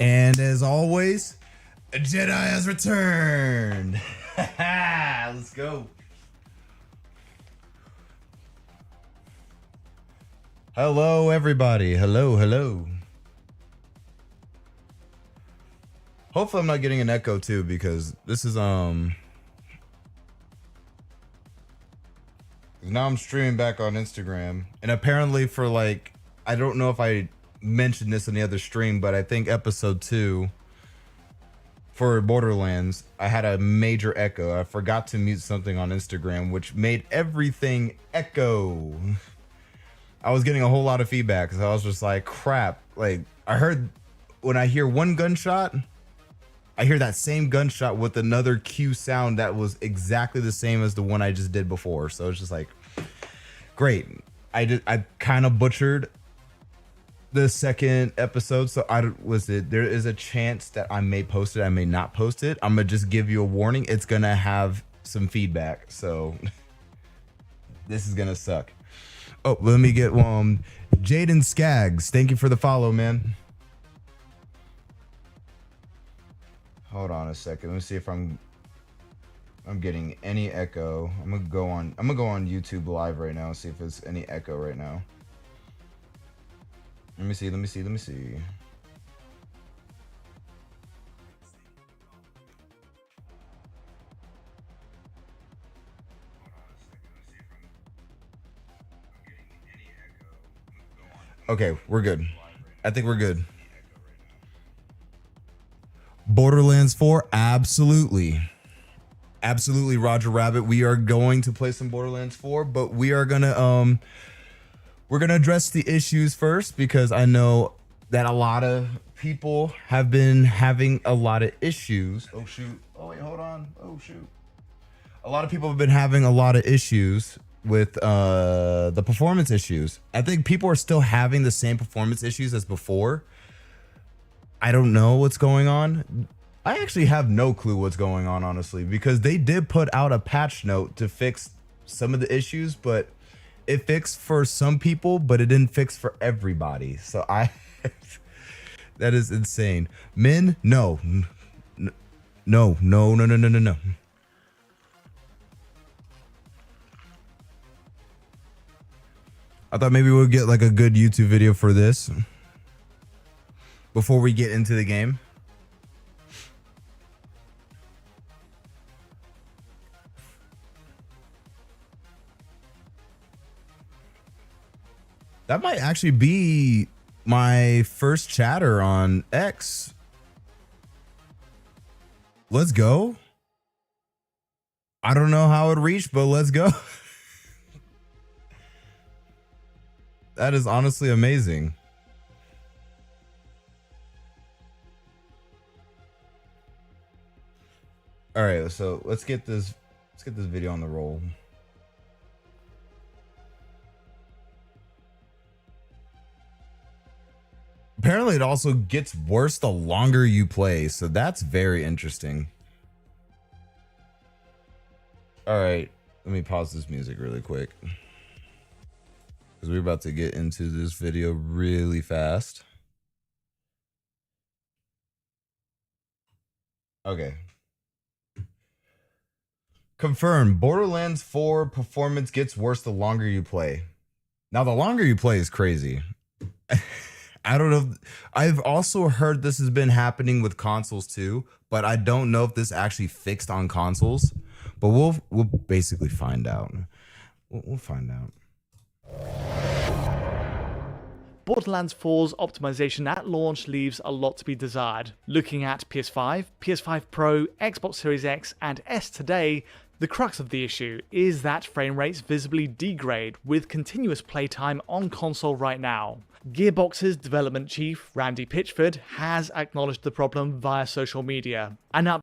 And as always, a Jedi has returned. Let's go. Hello, everybody. Hello. Hopefully I'm not getting an echo too, because this is now I'm streaming back on Instagram, and apparently for like, I don't know if I mentioned this in the other stream, but I think episode 2 for Borderlands, I had a major echo. I forgot to mute something on Instagram, which made everything echo. I was getting a whole lot of feedback, so I was just like, crap. Like, I heard, when I hear one gunshot, I hear that same gunshot with another Q sound that was exactly the same as the one I just did before. So it's just like, great. I kind of butchered the second episode, so there is a chance that I may post it, I may not post it. I'm gonna just give you a warning. It's gonna have some feedback, so this is gonna suck. Oh, let me get Jaden Skaggs. Thank you for the follow, man. Hold on a second. Let me see if I'm getting any echo. I'm gonna go on YouTube live right now and see if there's any echo right now. Let me see. Okay, we're good. I think we're good. Borderlands 4, absolutely, Roger Rabbit. We are going to play some Borderlands 4, but we are gonna we're gonna address the issues first, because I know that a lot of people have been having a lot of issues. Oh shoot! Oh wait, hold on. Oh shoot! A lot of people have been having a lot of issues with the performance issues. I think people are still having the same performance issues as before. I don't know what's going on. I actually have no clue what's going on, honestly, because they did put out a patch note to fix some of the issues, but it fixed for some people, but it didn't fix for everybody. So that is insane. Min, no. No. I thought maybe we'll get like a good YouTube video for this before we get into the game. That might actually be my first chatter on X. Let's go. I don't know how it reached, but let's go. That is honestly amazing. All right, so let's get this video on the roll. Apparently it also gets worse the longer you play, so that's very interesting. All right, let me pause this music really quick, because we're about to get into this video really fast. Okay. Confirmed. Borderlands 4 performance gets worse the longer you play. Now, the longer you play is crazy. I don't know. I've also heard this has been happening with consoles too, but I don't know if this actually fixed on consoles. But we'll basically find out. We'll find out. Borderlands 4's optimization at launch leaves a lot to be desired. Looking at PS5, PS5 Pro, Xbox Series X, and S today, the crux of the issue is that frame rates visibly degrade with continuous playtime on console right now. Gearbox's development chief, Randy Pitchford, has acknowledged the problem via social media. I'm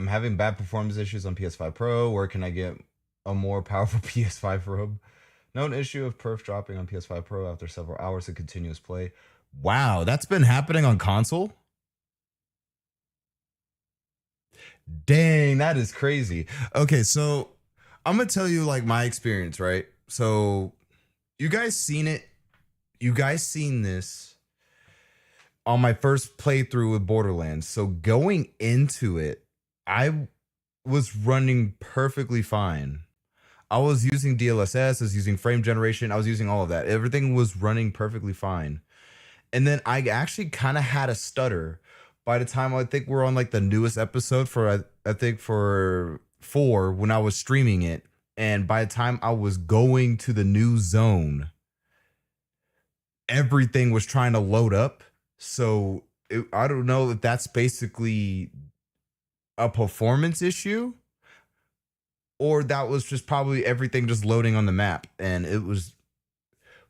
having bad performance issues on PS5 Pro. Where can I get a more powerful PS5 Pro? Known issue of perf dropping on PS5 Pro after several hours of continuous play. Wow, that's been happening on console? Dang, that is crazy. Okay, so I'm gonna tell you like my experience, right? So you guys seen it. You guys seen this on my first playthrough with Borderlands. So going into it, I was running perfectly fine. I was using DLSS, I was using frame generation, I was using all of that. Everything was running perfectly fine. And then I actually kind of had a stutter by the time I think we're on like the newest episode for I think for 4 when I was streaming it. And by the time I was going to the new zone, everything was trying to load up. So I don't know if that's basically a performance issue, or that was just probably everything just loading on the map. And it was,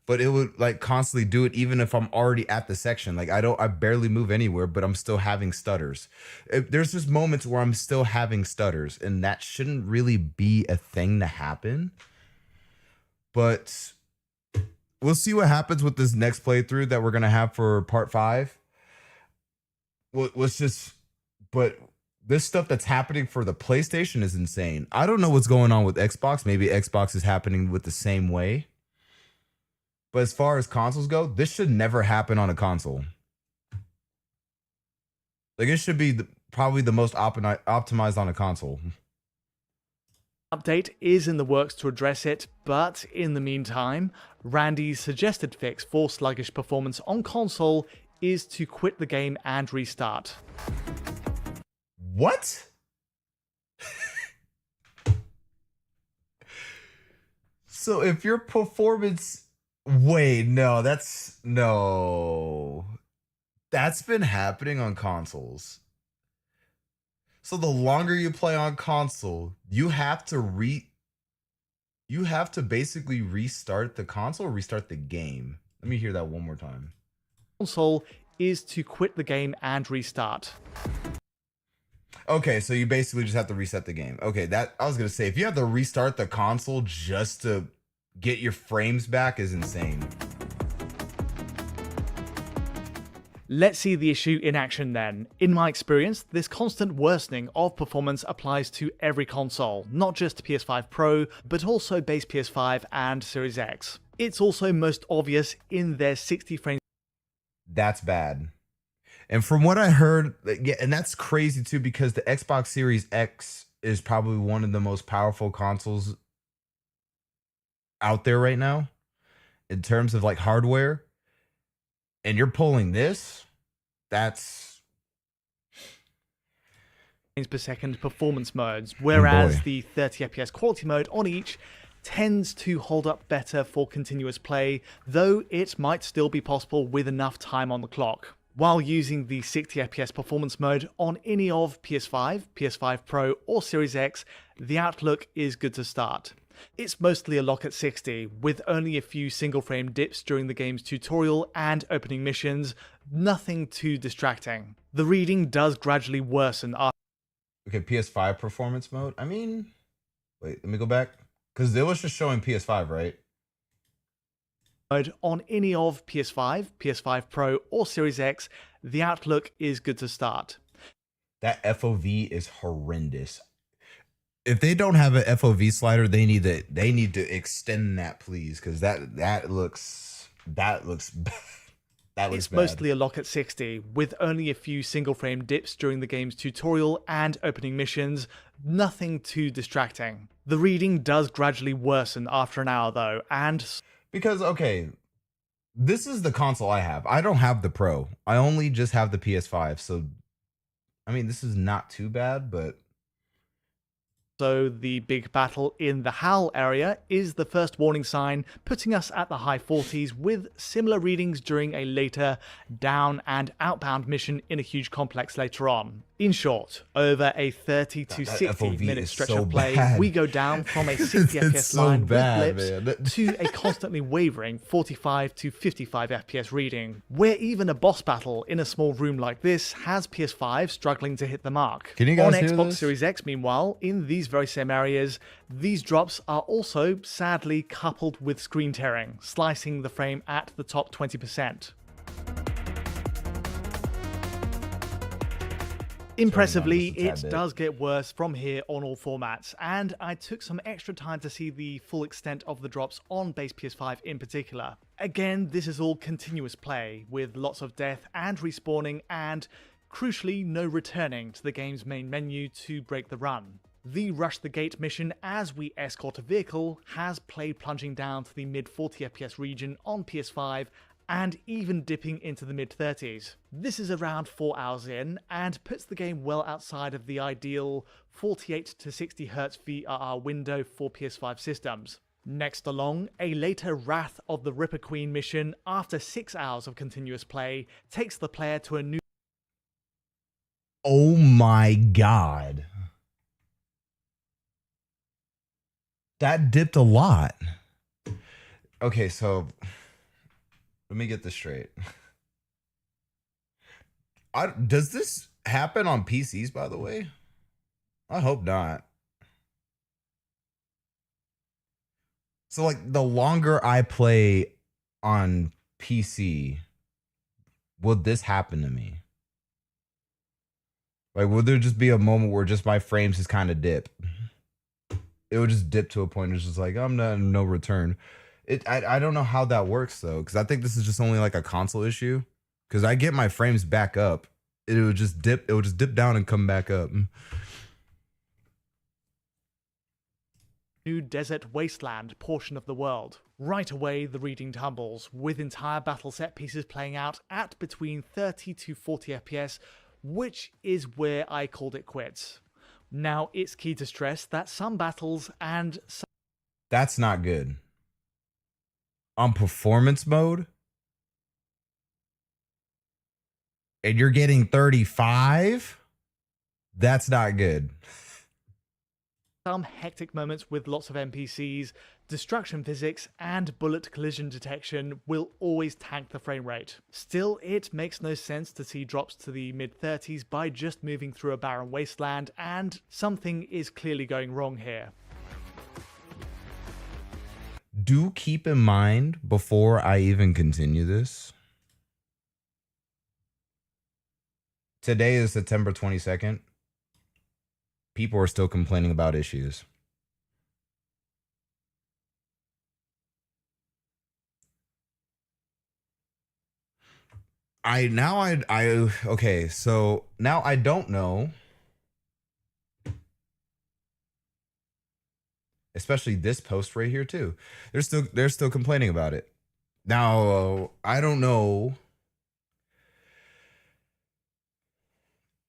but it would like constantly do it even if I'm already at the section. Like I barely move anywhere, but I'm still having stutters. There's just moments where I'm still having stutters, and that shouldn't really be a thing to happen. But we'll see what happens with this next playthrough that we're gonna have for part 5. But this stuff that's happening for the PlayStation is insane. I don't know what's going on with Xbox. Maybe Xbox is happening with the same way. But as far as consoles go, this should never happen on a console. Like it should be probably the most optimized on a console. Update is in the works to address it, but in the meantime, Randy's suggested fix for sluggish performance on console is to quit the game and restart. What? So if your performance... Wait, no, that's been happening on consoles. So the longer you play on console, you have to basically restart the console or restart the game. Let me hear that one more time. Console is to quit the game and restart. Okay, so you basically just have to reset the game. Okay, that I was gonna say, if you have to restart the console just to get your frames back is insane. Let's see the issue in action then. In my experience, this constant worsening of performance applies to every console, not just PS5 Pro, but also base PS5 and Series X. It's also most obvious in their 60 frames. That's bad. And from what I heard, yeah, and that's crazy too, because the Xbox Series X is probably one of the most powerful consoles out there right now in terms of like hardware. And you're pulling this, that's frames per second performance modes, whereas the 30 FPS quality mode on each tends to hold up better for continuous play, though it might still be possible with enough time on the clock. While using the 60 FPS performance mode on any of PS5, PS5 Pro or Series X, the outlook is good to start. It's mostly a lock at 60, with only a few single frame dips during the game's tutorial and opening missions, nothing too distracting. The reading does gradually worsen after... Okay, PS5 performance mode? I mean... Wait, let me go back. Because it was just showing PS5, right? On any of PS5, PS5 Pro or Series X, the outlook is good to start. That FOV is horrendous. If they don't have an FOV slider, they need to extend that, please, because that looks bad. It's mostly a lock at 60, with only a few single frame dips during the game's tutorial and opening missions, nothing too distracting. The reading does gradually worsen after an hour though, and... Because, okay, this is the console I have. I don't have the Pro. I only just have the PS5, so, I mean, this is not too bad, but... So the big battle in the HAL area is the first warning sign, putting us at the high 40s with similar readings during a later down and outbound mission in a huge complex later on. In short, over a 30 to 60 minute stretch of play, we go down from a 60 FPS line with blips to a constantly wavering 45 to 55 FPS reading, where even a boss battle in a small room like this has PS5 struggling to hit the mark. Can you guys on hear Xbox this? Series X, meanwhile, in these very same areas, these drops are also sadly coupled with screen tearing, slicing the frame at the top 20%. Impressively, just a tad it bit. does get worse from here on all formats, and I took some extra time to see the full extent of the drops on base PS5 in particular. Again, this is all continuous play, with lots of death and respawning, and crucially, no returning to the game's main menu to break the run. The Rush the Gate mission as we escort a vehicle has played plunging down to the mid 40 FPS region on PS5 and even dipping into the mid 30s. This is around 4 hours in and puts the game well outside of the ideal 48 to 60 Hz VRR window for PS5 systems. Next along, a later Wrath of the Ripper Queen mission after 6 hours of continuous play takes the player to a new... Oh my god. That dipped a lot. Okay, so let me get this straight. Does this happen on PCs, by the way? I hope not. So, like, the longer I play on PC, will this happen to me? Like, would there just be a moment where just my frames just kind of dip? It would just dip to a point. It's just like, I'm not, no return. I don't know how that works though, because I think this is just only like a console issue. Because I get my frames back up, it would just dip. It would just dip down and come back up. New desert wasteland portion of the world. Right away, the reading tumbles, with entire battle set pieces playing out at between 30 to 40 FPS, which is where I called it quits. Now, it's key to stress that some battles and some... That's not good. On performance mode? And you're getting 35? That's not good. Some hectic moments with lots of NPCs, destruction physics, and bullet collision detection will always tank the frame rate. Still, it makes no sense to see drops to the mid-30s by just moving through a barren wasteland, and something is clearly going wrong here. Do keep in mind, before I even continue this, today is September 22nd. People are still complaining about issues. Okay, so now I don't know. Especially this post right here too. They're still complaining about it. Now, I don't know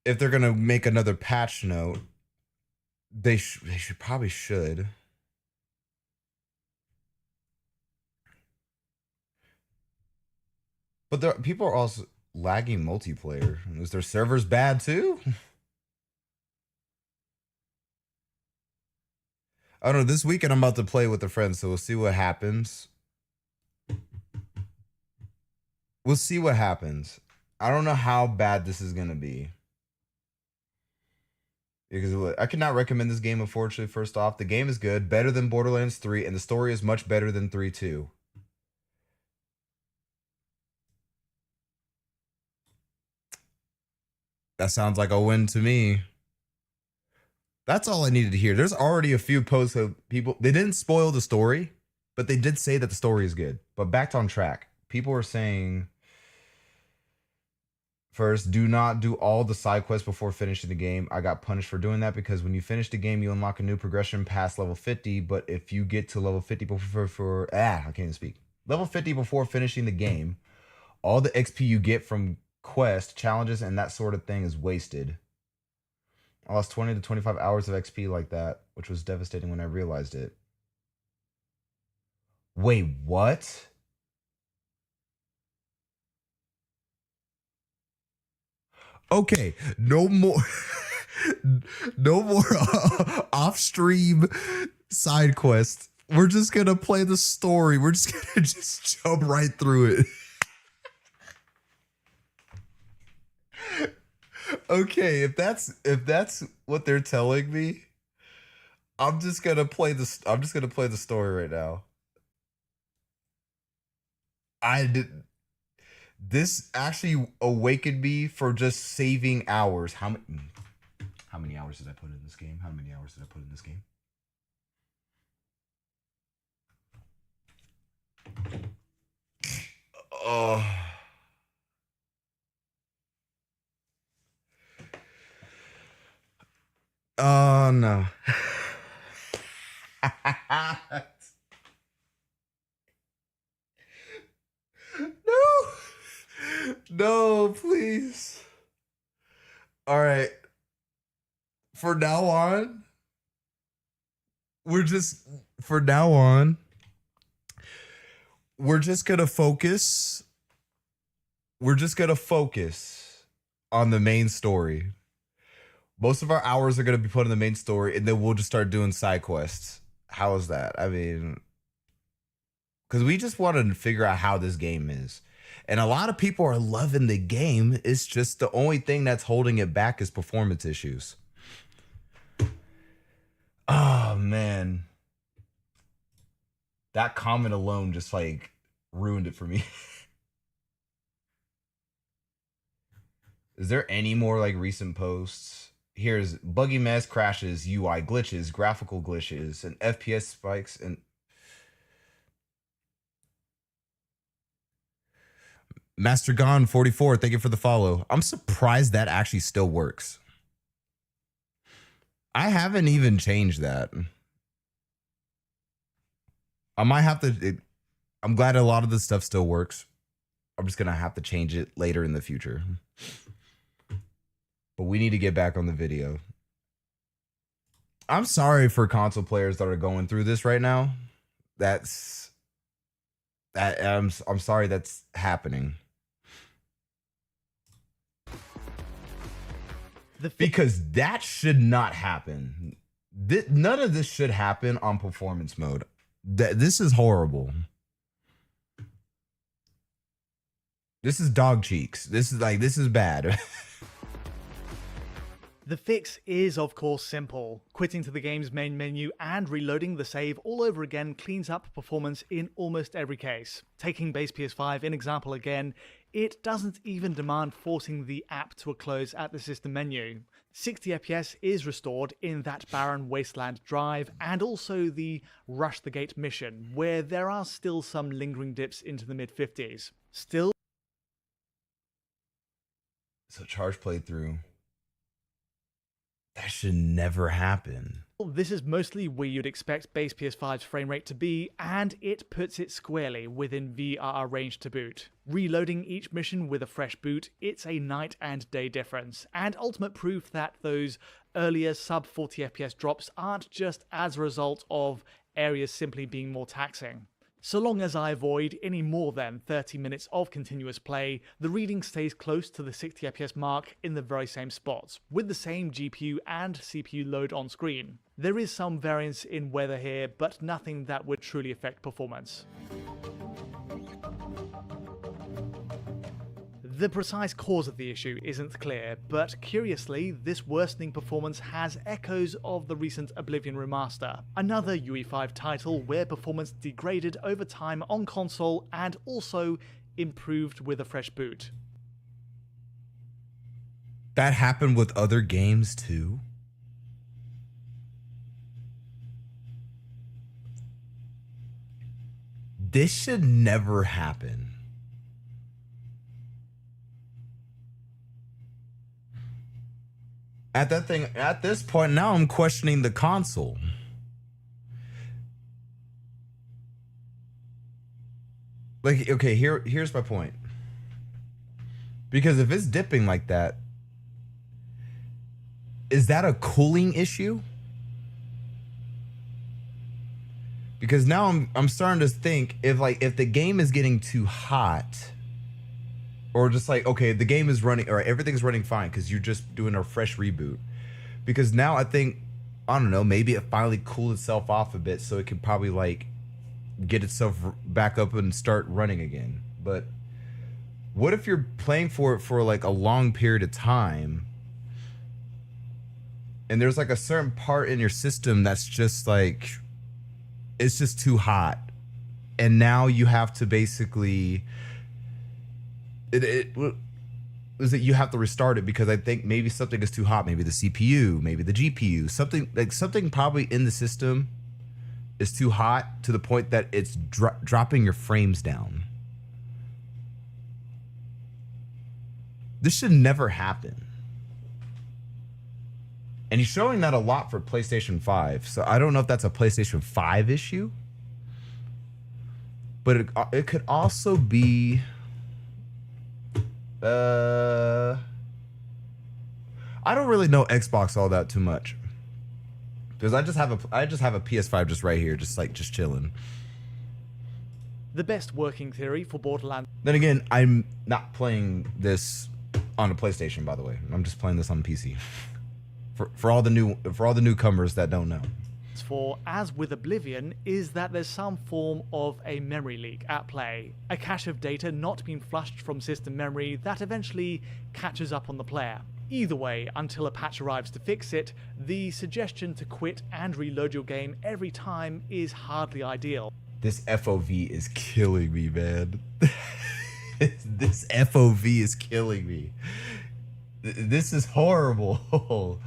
if they're gonna make another patch note. They probably should. But people are also lagging multiplayer. Is their servers bad too? I don't know. This weekend I'm about to play with a friend, so we'll see what happens. We'll see what happens. I don't know how bad this is gonna be. Because I cannot recommend this game, unfortunately. First off, the game is good, better than Borderlands 3, and the story is much better than 3 too. That sounds like a win to me. That's all I needed to hear. There's already a few posts of people. They didn't spoil the story, but they did say that the story is good. But back on track. People are saying, first, do not do all the side quests before finishing the game. I got punished for doing that because when you finish the game, you unlock a new progression past level 50. But if you get to level 50 I can't even speak. Level 50 before finishing the game, all the XP you get from quest, challenges, and that sort of thing is wasted. I lost 20 to 25 hours of XP like that, which was devastating when I realized it. Wait, what? Okay, no more no more off-stream side quests. We're just gonna play the story. We're just gonna just jump right through it. Okay, if that's what they're telling me, I'm just gonna play the story right now. I did This actually awakened me for just saving hours. How many hours did I put in this game? How many hours did I put in this game? Oh. Oh no. No. No, please. All right. For now on, we're just gonna focus. We're just gonna focus on the main story. Most of our hours are gonna be put in the main story, and then we'll just start doing side quests. How is that? I mean, because we just want to figure out how this game is. And a lot of people are loving the game. It's just the only thing that's holding it back is performance issues. Oh, man. That comment alone just like ruined it for me. Is there any more like recent posts? Here's buggy mess, crashes, UI glitches, graphical glitches, and FPS spikes, and Master Gone 44, thank you for the follow. I'm surprised that actually still works. I haven't even changed that. I might have to. I'm glad a lot of the stuff still works. I'm just gonna have to change it later in the future. But we need to get back on the video. I'm sorry for console players that are going through this right now. I'm sorry that's happening. Because that should not happen. None of this should happen on performance mode. This is horrible. This is dog cheeks. This is bad. The fix is, of course, simple. Quitting to the game's main menu and reloading the save all over again cleans up performance in almost every case. Taking base PS5 in example again, it doesn't even demand forcing the app to a close at the system menu. 60 FPS is restored in that barren wasteland drive, and also the Rush the Gate mission, where there are still some lingering dips into the mid-50s. Still, so charge playthrough. That should never happen. This is mostly where you'd expect base PS5's frame rate to be, and it puts it squarely within VRR range to boot. Reloading each mission with a fresh boot, it's a night and day difference, and ultimate proof that those earlier sub 40 FPS drops aren't just as a result of areas simply being more taxing. So long as I avoid any more than 30 minutes of continuous play, the reading stays close to the 60 FPS mark in the very same spots, with the same GPU and CPU load on screen. There is some variance in weather here, but nothing that would truly affect performance. The precise cause of the issue isn't clear, but curiously, this worsening performance has echoes of the recent Oblivion remaster, another UE5 title where performance degraded over time on console and also improved with a fresh boot. That happened with other games too? This should never happen. At this point now I'm questioning the console. Like, okay, here's my point. Because if it's dipping like that, is that a cooling issue? Because now I'm starting to think if the game is getting too hot, or just like, okay, the game is running or everything's running fine because you're just doing a fresh reboot. Because now I think, I don't know, maybe it finally cooled itself off a bit so it can probably like get itself back up and start running again. But what if you're playing for it for like a long period of time and there's like a certain part in your system that's just like, it's just too hot, and now you have to basically it is that you have to restart it because I think maybe something is too hot. Maybe the CPU, maybe the GPU, something probably in the system is too hot to the point that it's dropping your frames down. This should never happen. And he's showing that a lot for PlayStation 5. So I don't know if that's a PlayStation 5 issue. But it could also be I don't really know Xbox all that too much. Because I just have a PS5 just right here, just chilling. The best working theory for Borderlands. Then again, I'm not playing this on a PlayStation, by the way. I'm just playing this on PC. For all the newcomers that don't know. For, as with Oblivion, is that there's some form of a memory leak at play. A cache of data not being flushed from system memory that eventually catches up on the player. Either way, until a patch arrives to fix it, the suggestion to quit and reload your game every time is hardly ideal. This FOV is killing me, man. This FOV is killing me. This is horrible.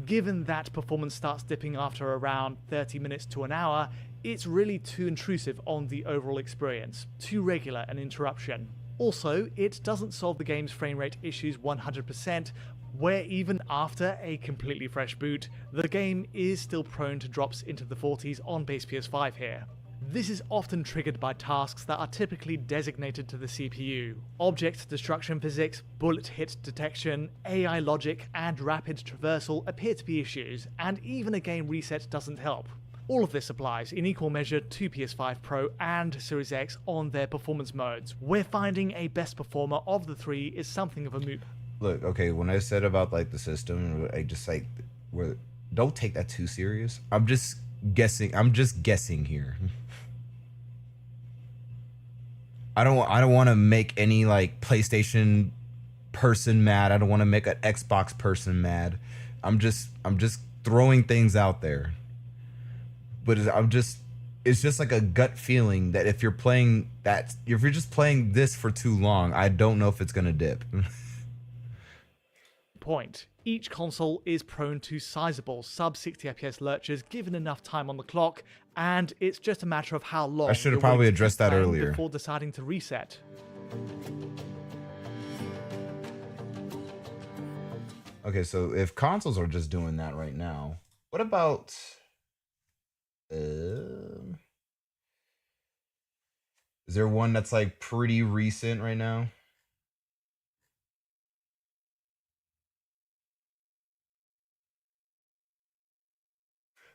Given that performance starts dipping after around 30 minutes to an hour, it's really too intrusive on the overall experience, too regular an interruption. Also, it doesn't solve the game's frame rate issues 100%, where even after a completely fresh boot, the game is still prone to drops into the 40s on base PS5 here. This is often triggered by tasks that are typically designated to the CPU. Object destruction physics, bullet hit detection, AI logic, and rapid traversal appear to be issues, and even a game reset doesn't help. All of this applies in equal measure to PS5 Pro and Series X on their performance modes, where finding a best performer of the three is something of a moot. Look, okay, when I said about like the system, I just like, don't take that too serious. I'm just guessing here. I don't want to make any like PlayStation person mad. I don't want to make an Xbox person mad. I'm just throwing things out there. But it's just like a gut feeling that if you're just playing this for too long, I don't know if it's gonna dip. Point. Each console is prone to sizable sub 60 FPS lurches given enough time on the clock, and it's just a matter of how long. I should have probably addressed that earlier before deciding to reset. Okay, so if consoles are just doing that right now, what about is there one that's like pretty recent right now?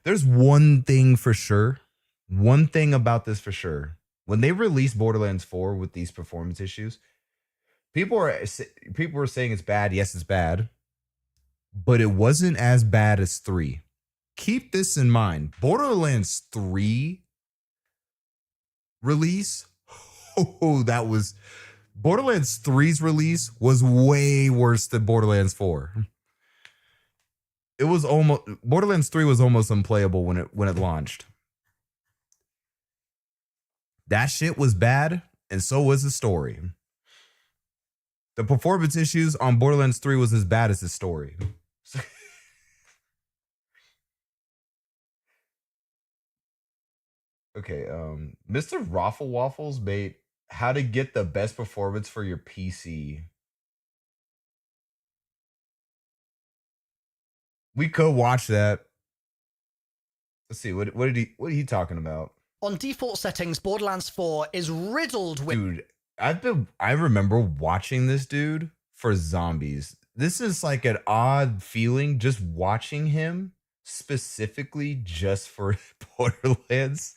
There's one thing for sure. One thing about this for sure. When they released Borderlands 4 with these performance issues, people were saying it's bad. Yes, it's bad. But it wasn't as bad as 3. Keep this in mind. Borderlands 3 release. Borderlands 3's release was way worse than Borderlands 4. Borderlands 3 was almost unplayable when it launched. That shit was bad, and so was the story. The performance issues on Borderlands 3 was as bad as the story. Okay, Mr. Raffle Waffles made how to get the best performance for your PC. We could watch that. Let's see. What are he talking about? On default settings, Borderlands 4 is riddled with... Dude, I remember watching this dude for zombies. This is like an odd feeling just watching him specifically just for Borderlands.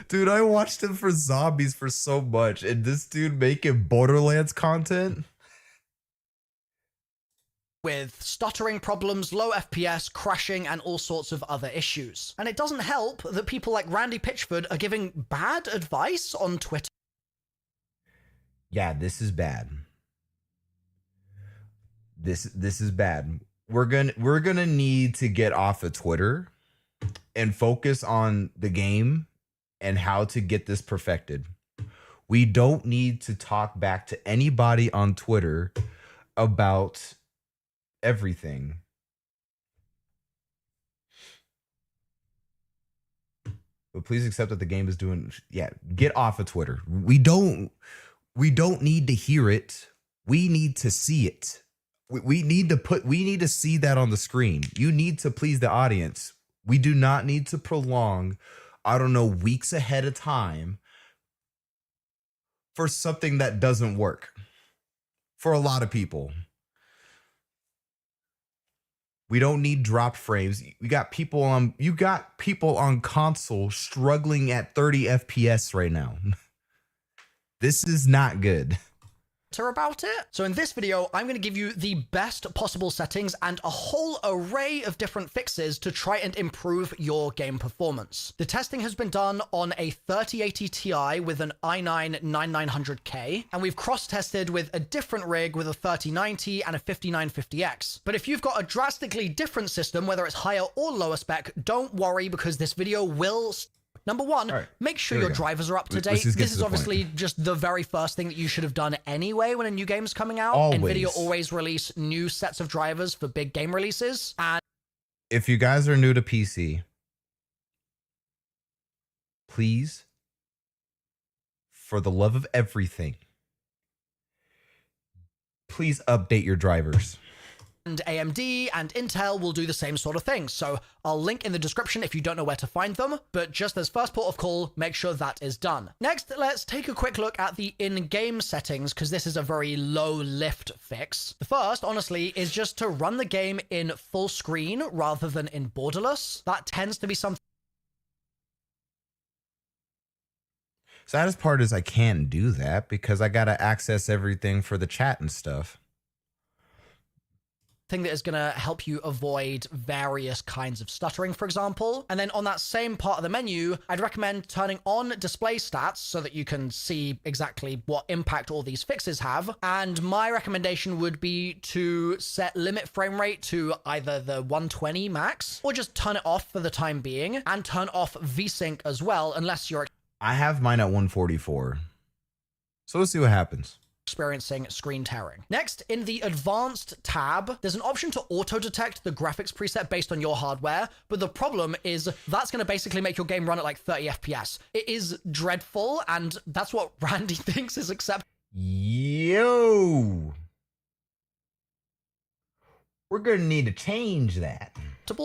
Dude, I watched him for zombies for so much, and this dude making Borderlands content with stuttering problems, low FPS, crashing, and all sorts of other issues. And it doesn't help that people like Randy Pitchford are giving bad advice on Twitter. Yeah, this is bad. This is bad. We're gonna need to get off of Twitter and focus on the game and how to get this perfected. We don't need to talk back to anybody on Twitter about everything. But please accept that the game is doing, get off of Twitter. We don't need to hear it. We need to see it. We need to see that on the screen. You need to please the audience. We do not need to prolong, I don't know, weeks ahead of time for something that doesn't work for a lot of people. We don't need dropped frames. You got people on console struggling at 30 FPS right now. This is not good. About it. So in this video, I'm going to give you the best possible settings and a whole array of different fixes to try and improve your game performance. The testing has been done on a 3080 Ti with an i9-9900K, and we've cross-tested with a different rig with a 3090 and a 5950X. But if you've got a drastically different system, whether it's higher or lower spec, don't worry, because this video will... Number one, right, make sure your drivers are up to date. This is obviously just the very first thing that you should have done anyway when a new game's coming out. NVIDIA always release new sets of drivers for big game releases. And if you guys are new to PC, please, for the love of everything, please update your drivers. And AMD and Intel will do the same sort of thing. So I'll link in the description if you don't know where to find them, but just as first port of call, make sure that is done. Next, let's take a quick look at the in-game settings, because this is a very low lift fix. The first, honestly, is just to run the game in full screen rather than in borderless. That tends to be something. Saddest part is I can't do that because I got to access everything for the chat and stuff. Thing that is going to help you avoid various kinds of stuttering, for example. And then on that same part of the menu, I'd recommend turning on display stats so that you can see exactly what impact all these fixes have. And my recommendation would be to set limit frame rate to either the 120 max or just turn it off for the time being, and turn off VSync as well, unless you're... I have mine at 144. So let's see what happens. Experiencing screen tearing. Next, in the advanced tab, there's an option to auto detect the graphics preset based on your hardware, but the problem is that's going to basically make your game run at like 30 FPS. It is dreadful, and that's what Randy thinks is acceptable. Yo, we're going to need to change that.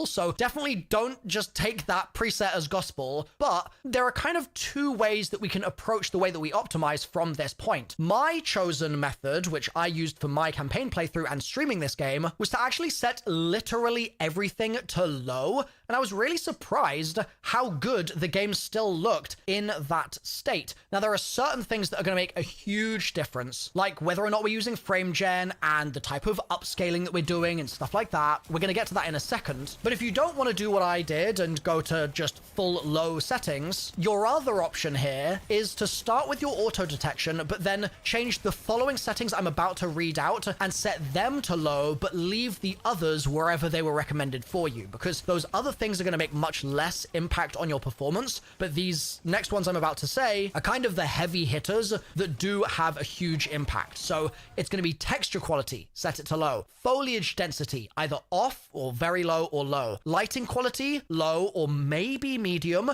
So definitely don't just take that preset as gospel, but there are kind of two ways that we can approach the way that we optimize from this point. My chosen method, which I used for my campaign playthrough and streaming this game, was to actually set literally everything to low, and I was really surprised how good the game still looked in that state. Now, there are certain things that are going to make a huge difference, like whether or not we're using frame gen and the type of upscaling that we're doing and stuff like that. We're going to get to that in a second. But if you don't want to do what I did and go to just full low settings, your other option here is to start with your auto detection, but then change the following settings I'm about to read out and set them to low, but leave the others wherever they were recommended for you, because those other things are going to make much less impact on your performance. But these next ones I'm about to say are kind of the heavy hitters that do have a huge impact. So it's going to be texture quality, set it to low. Foliage density, either off or very low or low. Lighting quality, low or maybe medium.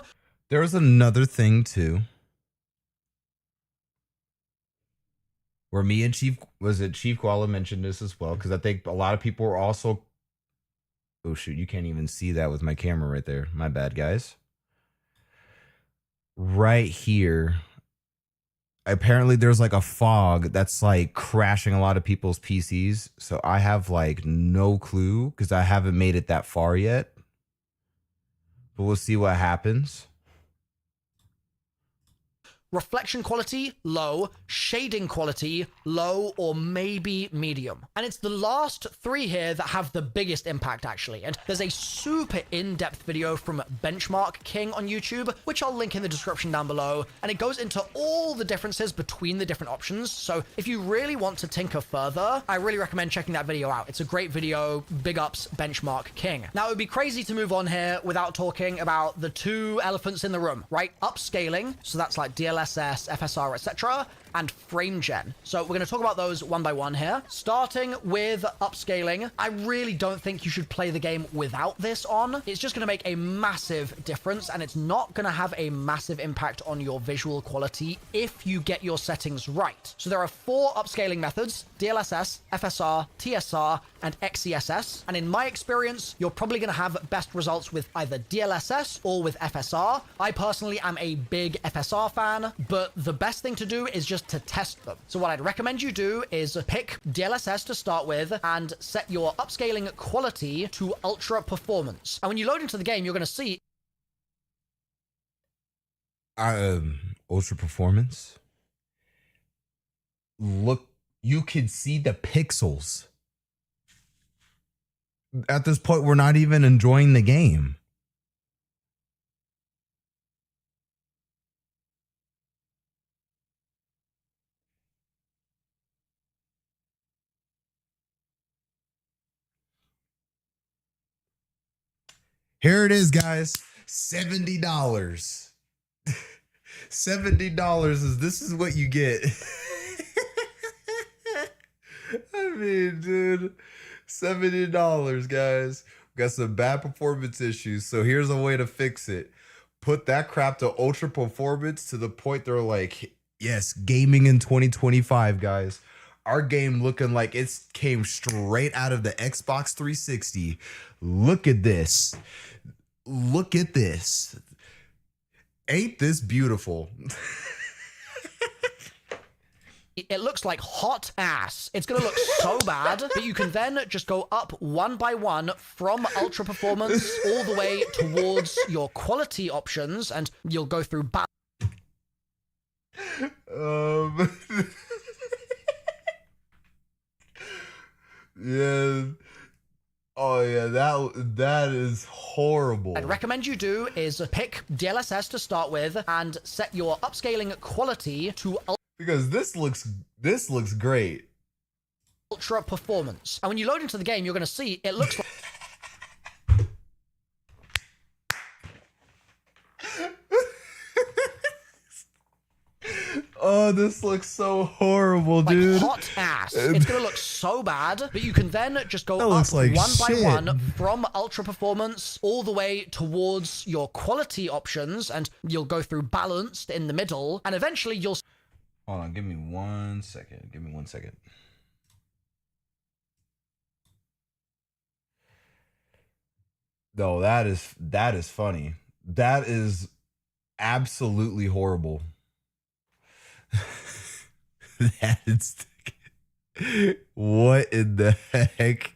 There's another thing too, where me and Chief Koala mentioned this as well, because I think a lot of people are also... Oh shoot, you can't even see that with my camera right there. My bad, guys. Right here, apparently there's like a fog that's like crashing a lot of people's PCs. So I have like no clue because I haven't made it that far yet. But we'll see what happens. Reflection quality, low. Shading quality, low or maybe medium. And it's the last three here that have the biggest impact, actually. And there's a super in-depth video from Benchmark King on YouTube, which I'll link in the description down below. And it goes into all the differences between the different options. So if you really want to tinker further, I really recommend checking that video out. It's a great video. Big ups, Benchmark King. Now, it would be crazy to move on here without talking about the two elephants in the room, right? Upscaling, so that's like DLSS DLSS, FSR, etc., and frame gen. So we're going to talk about those one by one here. Starting with upscaling, I really don't think you should play the game without this on. It's just going to make a massive difference, and it's not going to have a massive impact on your visual quality if you get your settings right. So there are 4 upscaling methods: DLSS, FSR, TSR, and XESS. And in my experience, you're probably going to have best results with either DLSS or with FSR. I personally am a big FSR fan, but the best thing to do is just to test them. So what I'd recommend you do is pick DLSS to start with and set your upscaling quality to ultra performance. And when you load into the game, you're going to see ultra performance. Look, you can see the pixels. At this point, we're not even enjoying the game. Here it is, guys. $70. $70 is this is what you get. I mean, dude, $70, guys. We got some bad performance issues. So here's a way to fix it. Put that crap to ultra performance to the point they're like, yes, gaming in 2025, guys. Our game looking like it came straight out of the Xbox 360. Look at this. Look at this. Ain't this beautiful? it looks like hot ass. It's going to look so bad, but you can then just go up one by one from ultra performance all the way towards your quality options, and you'll go through yeah. Oh yeah, that is horrible. I'd recommend you do is pick DLSS to start with and set your upscaling quality to because this looks great. Ultra performance. And when you load into the game, you're going to see it looks like oh, this looks so horrible, dude. Hot ass. It's going to look so bad, but you can then just go up like one shit. by one from ultra performance all the way towards your quality options, and you'll go through balanced in the middle, and eventually you'll... Hold on, give me 1 second. Give me 1 second. No, that is funny. That is absolutely horrible. That's what in the heck?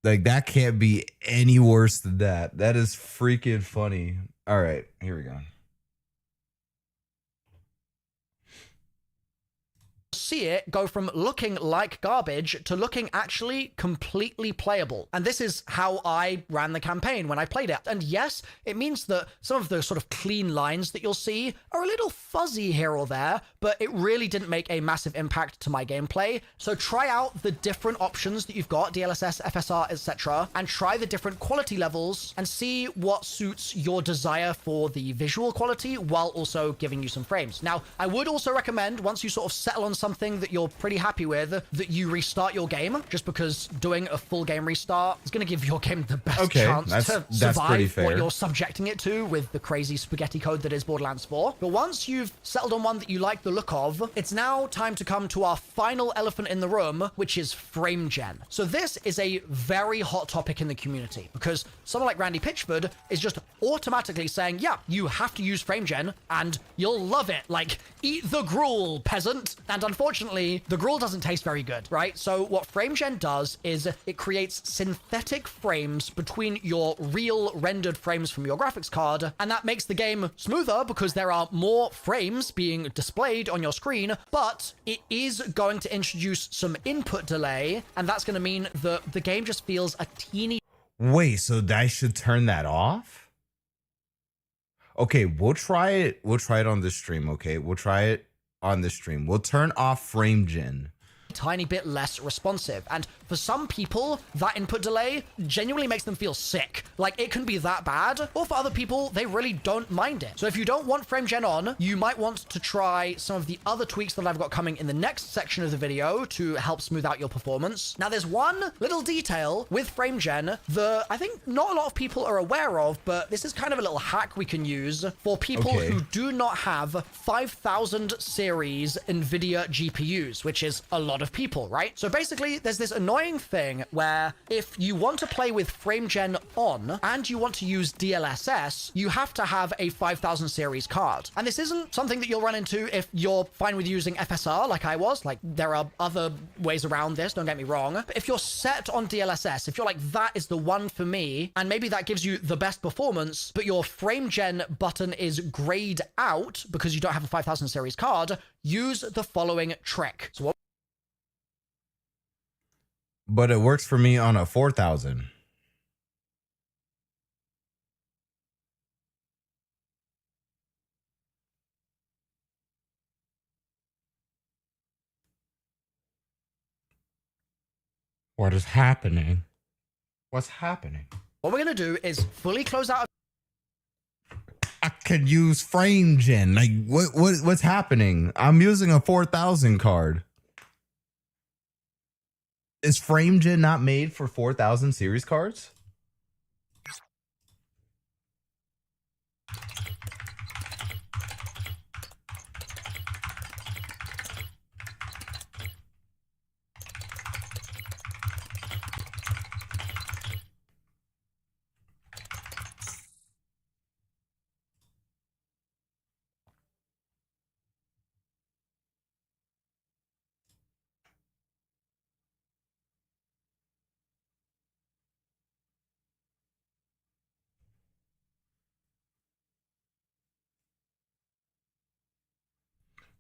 Like, that can't be any worse than that. That is freaking funny. All right, here we go. See it go from looking like garbage to looking actually completely playable. And this is how I ran the campaign when I played it. And yes, it means that some of the sort of clean lines that you'll see are a little fuzzy here or there, but it really didn't make a massive impact to my gameplay. So try out the different options that you've got, DLSS, FSR, etc., and try the different quality levels and see what suits your desire for the visual quality while also giving you some frames. Now, I would also recommend, once you sort of settle on something that you're pretty happy with, that you restart your game, just because doing a full game restart is going to give your game the best chance to survive what you're subjecting it to with the crazy spaghetti code that is Borderlands 4. But once you've settled on one that you like the look of, it's now time to come to our final elephant in the room, which is frame gen. So this is a very hot topic in the community because someone like Randy Pitchford is just automatically saying, yeah, you have to use frame gen and you'll love it. Like, eat the gruel, peasant. And unfortunately, the gruel doesn't taste very good, right? So what frame gen does is it creates synthetic frames between your real rendered frames from your graphics card, and that makes the game smoother because there are more frames being displayed on your screen, but it is going to introduce some input delay, and that's going to mean that the game just feels a teeny... Wait, so I should turn that off? Okay, we'll try it. We'll try it on this stream, okay? We'll try it on this stream. We'll turn off frame gen. tiny bit less responsive. And for some people, that input delay genuinely makes them feel sick. Like, it can be that bad. Or for other people, they really don't mind it. So if you don't want frame gen on, you might want to try some of the other tweaks that I've got coming in the next section of the video to help smooth out your performance. Now, there's one little detail with frame gen that I think not a lot of people are aware of, but this is kind of a little hack we can use for people who do not have 5000 series NVIDIA GPUs, which is a lot of people, right? So basically, there's this annoying thing where if you want to play with frame gen on and you want to use DLSS, you have to have a 5000 series card. And this isn't something that you'll run into if you're fine with using FSR like I was. Like, there are other ways around this, don't get me wrong. But if you're set on DLSS, if you're like, that is the one for me, and maybe that gives you the best performance, but your frame gen button is grayed out because you don't have a 5000 series card, use the following trick. So what? But it works for me on a 4000. What is happening? What's happening? What we're going to do is fully close out. I could use frame gen. Like, what's happening? I'm using a 4000 card. Is frame gen not made for 4000 series cards?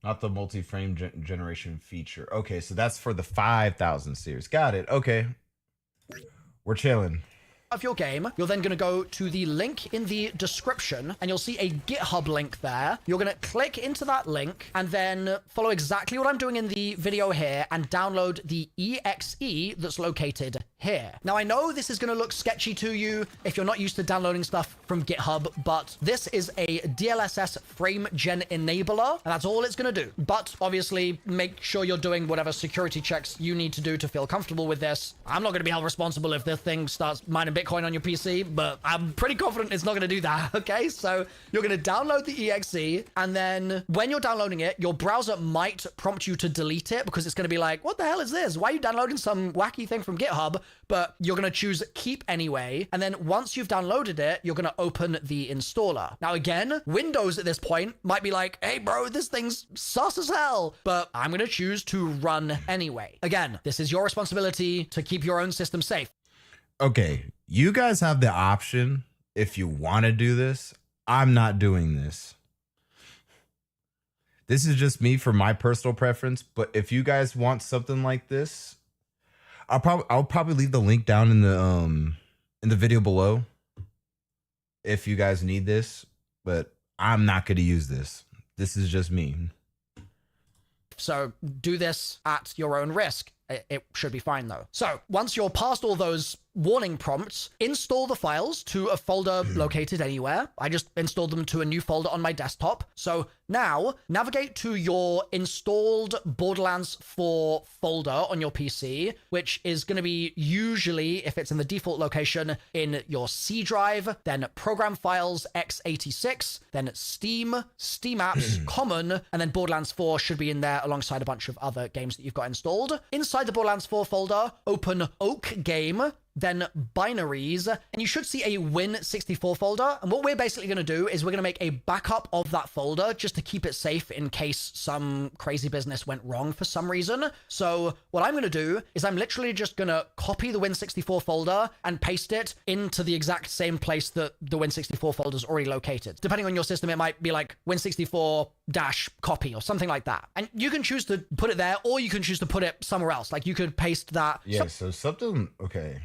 Not the multi-frame generation feature. Okay, so that's for the 5000 series. Got it. Okay. We're chilling. Of your game, you're then going to go to the link in the description and you'll see a GitHub link there. You're going to click into that link and then follow exactly what I'm doing in the video here and download the exe that's located here. Now, I know this is going to look sketchy to you if you're not used to downloading stuff from GitHub, but this is a DLSS frame gen enabler, and that's all it's going to do. But obviously, make sure you're doing whatever security checks you need to do to feel comfortable with this. I'm not going to be held responsible if this thing starts mining Bitcoin on your PC, but I'm pretty confident it's not going to do that, okay? So you're going to download the exe, and then when you're downloading it, your browser might prompt you to delete it because it's going to be like, what the hell is this? Why are you downloading some wacky thing from GitHub? But you're going to choose keep anyway. And then once you've downloaded it, you're going to open the installer. Now, again, Windows at this point might be like, hey, bro, this thing's sus as hell. But I'm going to choose to run anyway. Again, this is your responsibility to keep your own system safe. Okay, you guys have the option if you want to do this. I'm not doing this. This is just me for my personal preference. But if you guys want something like this, I'll probably leave the link down in the video below if you guys need this, but I'm not going to use this. This is just me. So do this at your own risk. It should be fine though. So once you're past all those warning prompts, install the files to a folder located anywhere. I just installed them to a new folder on my desktop. So now navigate to your installed Borderlands 4 folder on your PC, which is going to be usually, if it's in the default location, in your C drive, then program files x86, then Steam, Steam apps, common, and then Borderlands 4 should be in there alongside a bunch of other games that you've got installed. Inside the Borderlands 4 folder, open Oak Game, then binaries, and you should see a Win64 folder. And what we're basically going to do is we're going to make a backup of that folder just to keep it safe in case some crazy business went wrong for some reason. So what I'm going to do is I'm literally just going to copy the Win64 folder and paste it into the exact same place that the Win64 folder is already located. Depending on your system, it might be like Win64-copy or something like that. And you can choose to put it there, or you can choose to put it somewhere else. Like you could paste that. Yeah, so something, okay.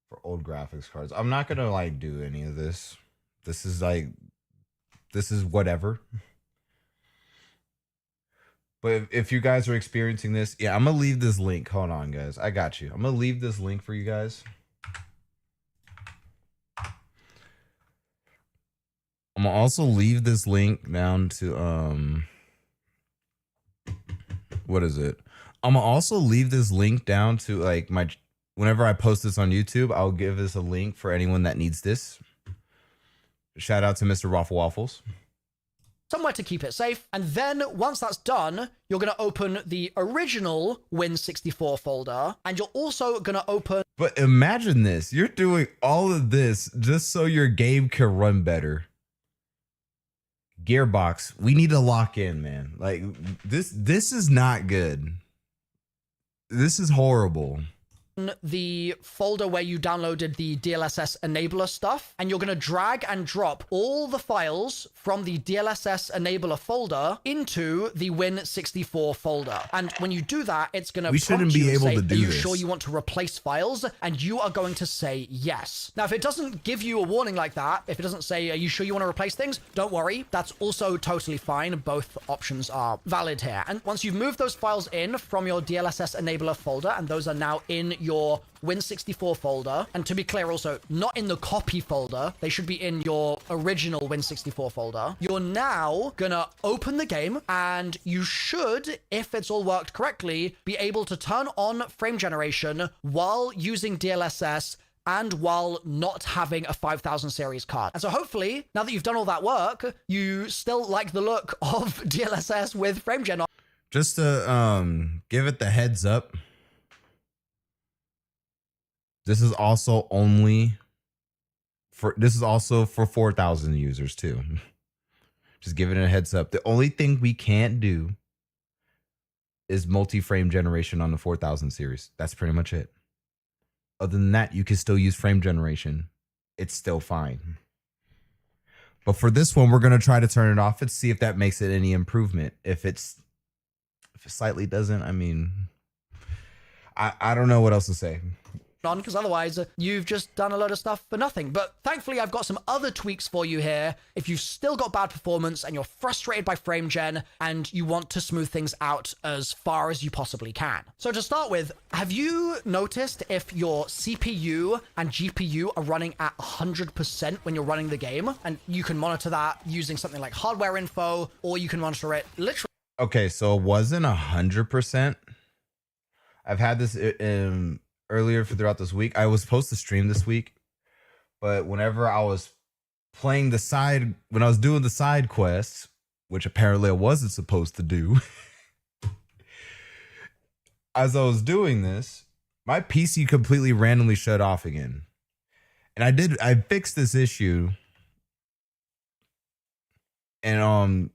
For old graphics cards. I'm not gonna like do any of this. This is whatever. But if you guys are experiencing this, yeah, I'm gonna leave this link. Hold on, guys. I got you. I'm gonna leave this link for you guys. I'm gonna also leave this link down to what is it? I'm gonna also leave this link down to like my whenever I post this on YouTube, I'll give this a link for anyone that needs this. Shout out to Mr. Waffle Waffles. Somewhere to keep it safe. And then once that's done, you're going to open the original Win64 folder, and you're also going to open... But imagine this. You're doing all of this just so your game can run better. Gearbox, we need to lock in, man. Like, this is not good. This is horrible. The folder where you downloaded the DLSS enabler stuff, and you're going to drag and drop all the files from the DLSS enabler folder into the Win64 folder. And when you do that, it's going to shouldn't be able to do Are you this. sure you want to replace files? And you are going to say yes. Now, if it doesn't give you a warning like that, if it doesn't say, are you sure you want to replace things? Don't worry. That's also totally fine. Both options are valid here. And once you've moved those files in from your DLSS enabler folder, and those are now in your Win64 folder, and to be clear also, not in the copy folder, they should be in your original Win64 folder, you're now gonna open the game, and you should, if it's all worked correctly, be able to turn on frame generation while using DLSS and while not having a 5000 series card. And so hopefully, now that you've done all that work, you still like the look of DLSS with frame gen on. Just to give it the heads up, this is also for 4,000 users too. Just giving it a heads up. The only thing we can't do is multi-frame generation on the 4000 series. That's pretty much it. Other than that, you can still use frame generation. It's still fine. But for this one, we're going to try to turn it off and see if that makes it any improvement. If it slightly doesn't, I mean, I don't know what else to say. On, because otherwise you've just done a lot of stuff for nothing. But thankfully I've got some other tweaks for you here if you've still got bad performance and you're frustrated by frame gen and you want to smooth things out as far as you possibly can. So to start with, have you noticed if your CPU and GPU are running at 100% when you're running the game? And you can monitor that using something like hardware info, or you can monitor it literally. Okay, so it wasn't 100%. I've had this earlier throughout this week. I was supposed to stream this week, but whenever I was playing when I was doing the side quests, which apparently I wasn't supposed to do, as I was doing this, my PC completely randomly shut off again. And I fixed this issue, and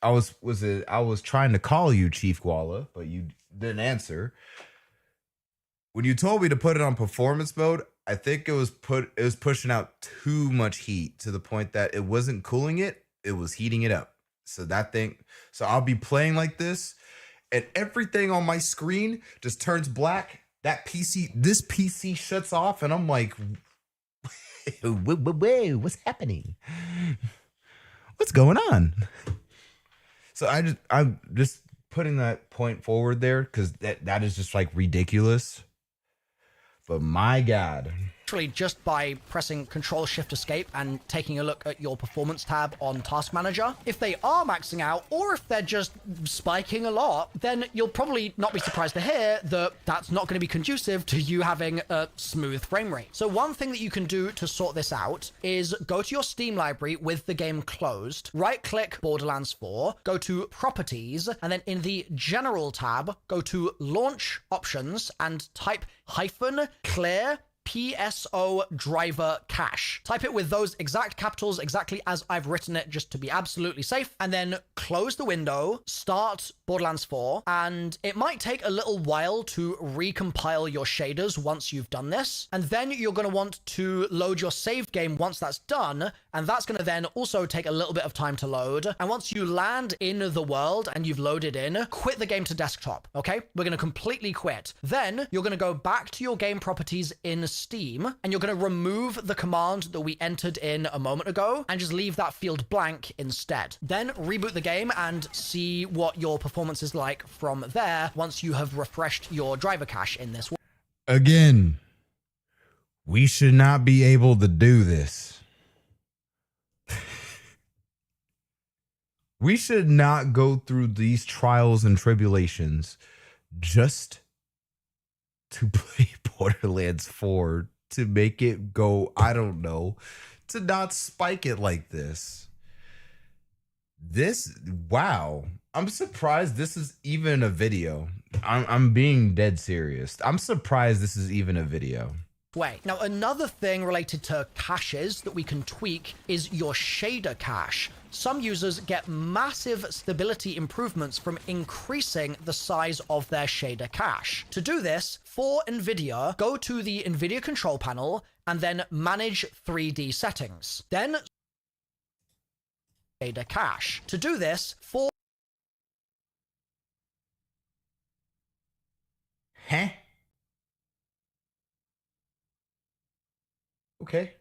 I was trying to call you, Chief Guala, but you didn't answer. When you told me to put it on performance mode, I think it was pushing out too much heat to the point that it wasn't cooling it, it was heating it up. So I'll be playing like this, and everything on my screen just turns black. This PC shuts off, and I'm like, whoa, what's happening? What's going on? So I'm just putting that point forward there because that is just like ridiculous. But my God. Just by pressing Control-Shift-Escape and taking a look at your performance tab on Task Manager. If they are maxing out, or if they're just spiking a lot, then you'll probably not be surprised to hear that that's not going to be conducive to you having a smooth frame rate. So one thing that you can do to sort this out is go to your Steam library with the game closed, right-click Borderlands 4, go to Properties, and then in the General tab, go to Launch Options and type -clear PSO driver cache. Type it with those exact capitals exactly as I've written it, just to be absolutely safe, and then close the window, start Borderlands 4, and it might take a little while to recompile your shaders once you've done this, and then you're going to want to load your saved game once that's done, and that's going to then also take a little bit of time to load, and once you land in the world and you've loaded in, quit the game to desktop, okay? We're going to completely quit. Then you're going to go back to your game properties in Steam, and you're going to remove the command that we entered in a moment ago and just leave that field blank instead. Then reboot the game and see what your performance is like from there once you have refreshed your driver cache in this way. Again, we should not be able to do this. We should not go through these trials and tribulations just to play Borderlands 4, to make it go, I don't know, to not spike it like this. Wow. I'm surprised this is even a video. I'm being dead serious. I'm surprised this is even a video. Now, another thing related to caches that we can tweak is your shader cache. Some users get massive stability improvements from increasing the size of their shader cache. To do this, for NVIDIA, go to the NVIDIA control panel and then manage 3D settings. Then shader cache. To do this, for Okay.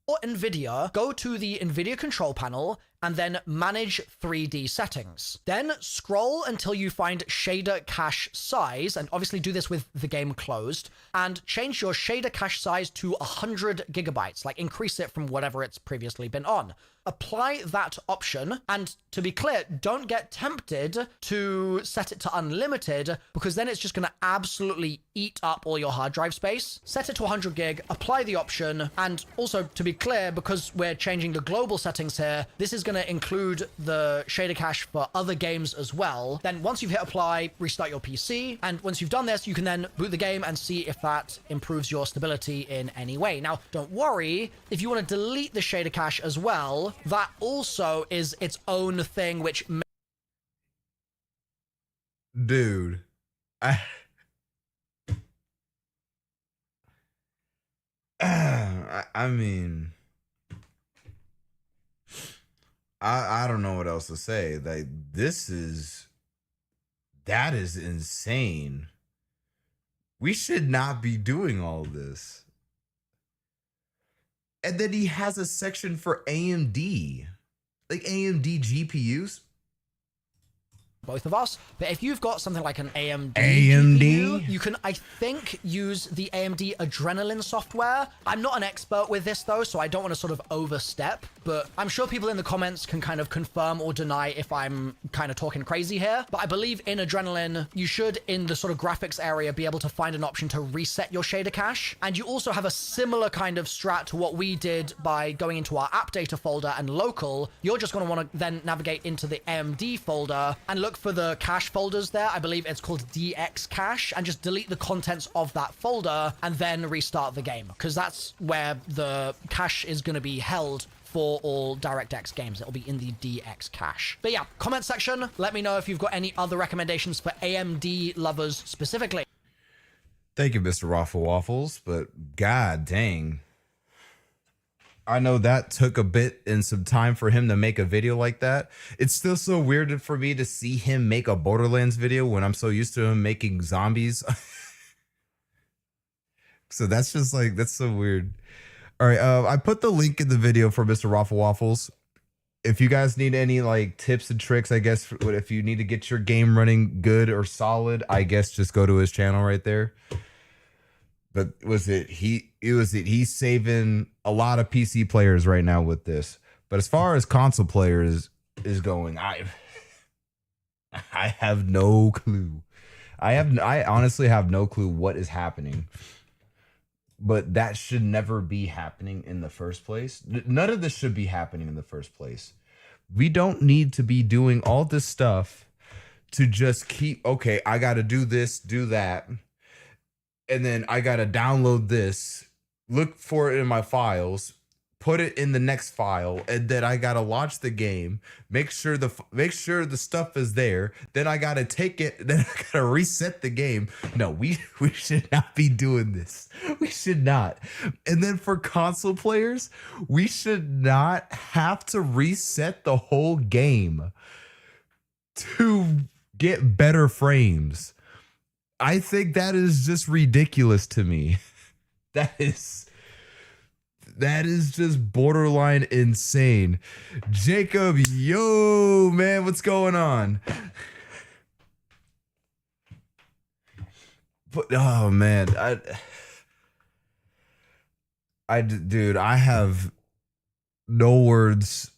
For NVIDIA, go to the NVIDIA control panel and then manage 3D settings. Then scroll until you find shader cache size, and obviously do this with the game closed, and change your shader cache size to 100 gigabytes, like increase it from whatever it's previously been on. Apply that option, and to be clear, don't get tempted to set it to unlimited, because then it's just going to absolutely eat up all your hard drive space. Set it to 100 gig, apply the option, and also to be clear, because we're changing the global settings here, this is going to include the shader cache for other games as well. Then once you've hit apply, restart your PC, and once you've done this, you can then boot the game and see if that improves your stability in any way. Now, don't worry, if you want to delete the shader cache as well, that also is its own thing, which... Dude, I mean, I don't know what else to say. Like, that is insane. We should not be doing all this. And then he has a section for AMD, like AMD GPUs. Both of us, but if you've got something like an AMD GPU, you can, I think, use the AMD Adrenalin software. I'm not an expert with this though, so I don't want to sort of overstep, but I'm sure people in the comments can kind of confirm or deny if I'm kind of talking crazy here. But I believe in Adrenalin, you should, in the sort of graphics area, be able to find an option to reset your shader cache. And you also have a similar kind of strat to what we did by going into our app data folder and local. You're just going to want to then navigate into the AMD folder and look for the cache folders there. I believe it's called DX cache, and just delete the contents of that folder and then restart the game, because that's where the cache is going to be held for all DirectX games. It'll be in the DX cache. But yeah, comment section, let me know if you've got any other recommendations for AMD lovers specifically. Thank you, Mr. Waffle Waffles, but god dang. I know that took a bit and some time for him to make a video like that. It's still so weird for me to see him make a Borderlands video when I'm so used to him making zombies. So that's just like, that's so weird. All right, I put the link in the video for Mr. Waffle Waffles. If you guys need any like tips and tricks, I guess if you need to get your game running good or solid, I guess just go to his channel right there. But he's saving a lot of PC players right now with this. But as far as console players is going, I have no clue. I honestly have no clue what is happening. But that should never be happening in the first place. None of this should be happening in the first place. We don't need to be doing all this stuff to just keep, okay, I got to do this, do that. And then I got to download this, look for it in my files, put it in the next file, and then I got to launch the game, make sure the stuff is there. Then I got to take it, then I got to reset the game. No, we should not be doing this. We should not. And then for console players, we should not have to reset the whole game to get better frames. I think that is just ridiculous to me. That is just borderline insane. Jacob, yo, man, what's going on? But, oh man, dude, I have no words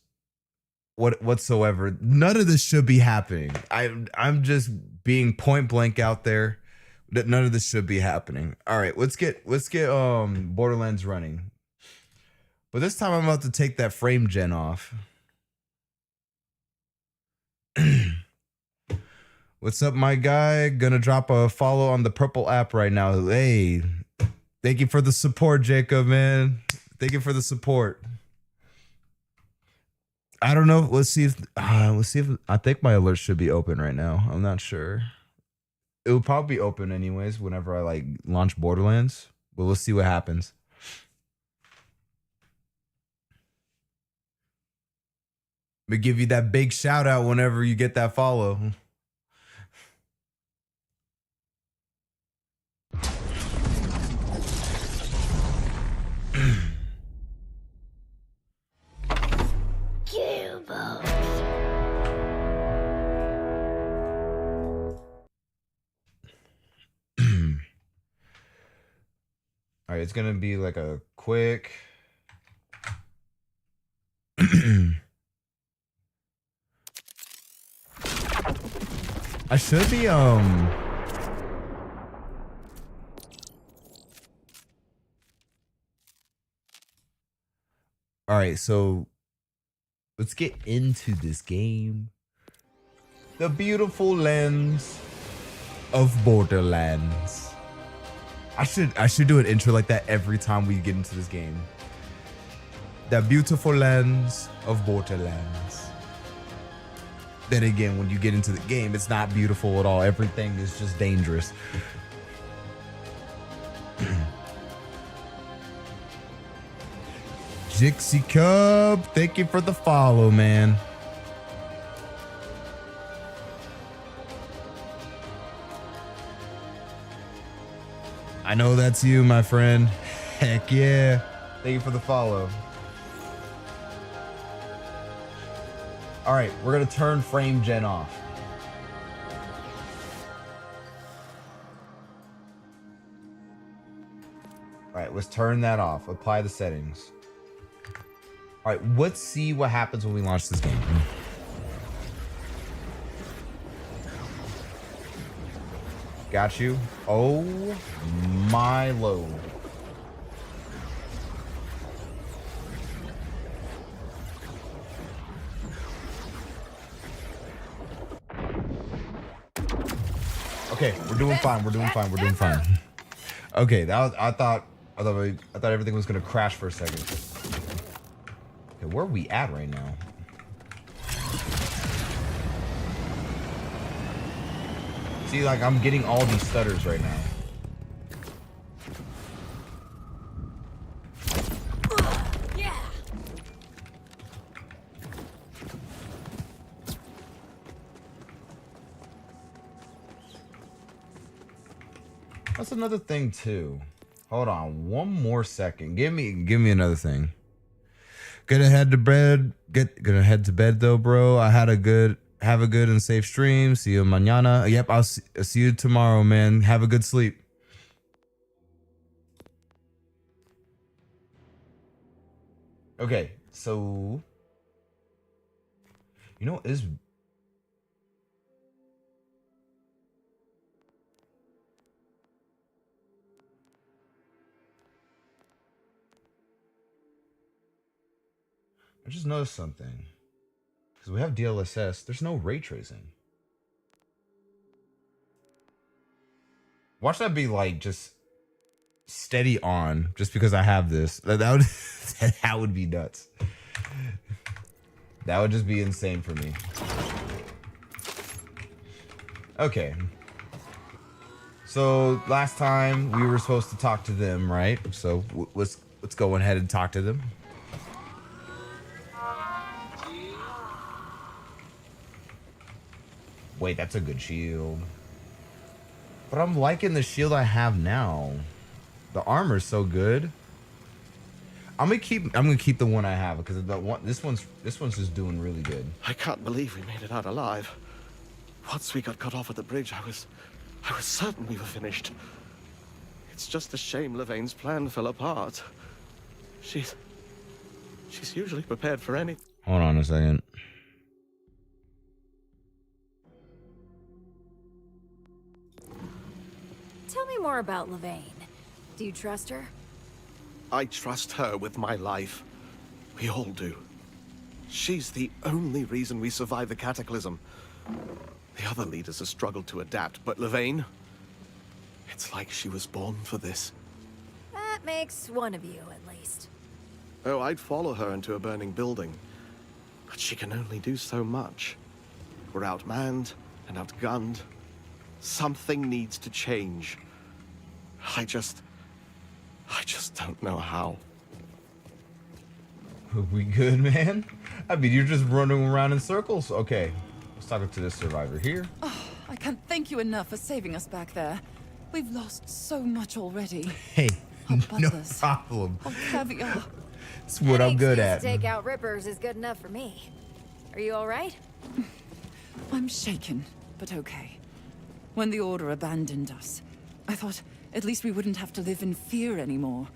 whatsoever. None of this should be happening. I'm just being point blank out there that none of this should be happening. All right, let's get Borderlands running. But this time I'm about to take that frame gen off. What's up, my guy? Gonna drop a follow on the purple app right now. Hey, thank you for the support, Jacob, man. Thank you for the support. I don't know. Let's see if I think my alert should be open right now. I'm not sure. It will probably be open anyways whenever I like launch Borderlands. But we'll see what happens. But give you that big shout out whenever you get that follow. All right, it's gonna be like a quick. I should be All right, so let's get into this game. The beautiful lens of Borderlands. I should do an intro like that every time we get into this game. The beautiful lens of Borderlands. Then again, when you get into the game, it's not beautiful at all. Everything is just dangerous. Jixie Cub, thank you for the follow, man. I know that's you, my friend. Heck yeah. Thank you for the follow. All right, we're gonna turn frame gen off. All right, let's turn that off. Apply the settings. All right, let's see what happens when we launch this game. Got you. Oh my load. Okay, we're doing fine. We're doing fine. We're doing fine. Okay, that was, I thought everything was gonna crash for a second. Okay, where are we at right now? See, like I'm getting all these stutters right now. Yeah. That's another thing too. Hold on, one more second. Give me another thing. Gonna head to bed. Gonna head to bed though, bro. Have a good and safe stream. See you mañana. Yep, I'll see you tomorrow, man. Have a good sleep. Okay, so you know what is I just noticed something. Because we have DLSS, there's no ray tracing. Watch that be like just steady on just because I have this. That would that would be nuts. That would just be insane for me. Okay. So last time we were supposed to talk to them, right? So let's go ahead and talk to them. Wait, that's a good shield. But I'm liking the shield I have now. The armor's so good. I'm gonna keep the one I have because this one's just doing really good. I can't believe we made it out alive. Once we got cut off at the bridge, I was certain we were finished. It's just a shame Levaine's plan fell apart. She's usually prepared for anything. Hold on a second. Tell me more about Levaine. Do you trust her? I trust her with my life. We all do. She's the only reason we survived the cataclysm. The other leaders have struggled to adapt, but Levaine, it's like she was born for this. That makes one of you, at least. Oh, I'd follow her into a burning building. But she can only do so much. We're outmanned and outgunned. Something needs to change. I just don't know how. Are we good, man? I mean, you're just running around in circles. Okay, let's talk to this survivor here. Oh, I can't thank you enough for saving us back there. We've lost so much already. Hey, Our no butlers, problem. our caviar. It's what I'm good at. To take out Rippers is good enough for me. Are you all right? I'm shaken, but okay. When the Order abandoned us, I thought at least we wouldn't have to live in fear anymore.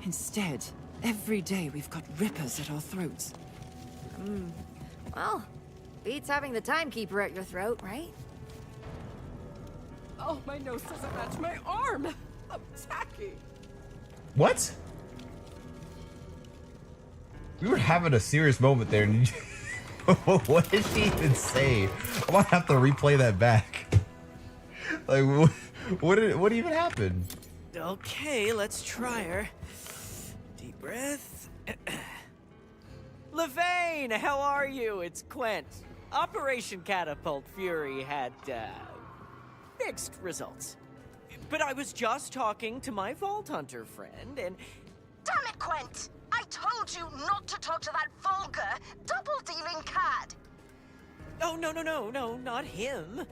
Instead, every day we've got Rippers at our throats. Well, beats having the timekeeper at your throat, right? Oh, my nose doesn't match my arm. I'm tacky. What? We were having a serious moment there. And what did she even say? I'm gonna have to replay that back. Like, what even happened? Okay, let's try her. Deep breath. Levaine, how are you? It's Quent. Operation Catapult Fury had, mixed results. But I was just talking to my Vault Hunter friend, and... Damn it, Quent! I told you not to talk to that vulgar, double-dealing cad! Oh, no, not him.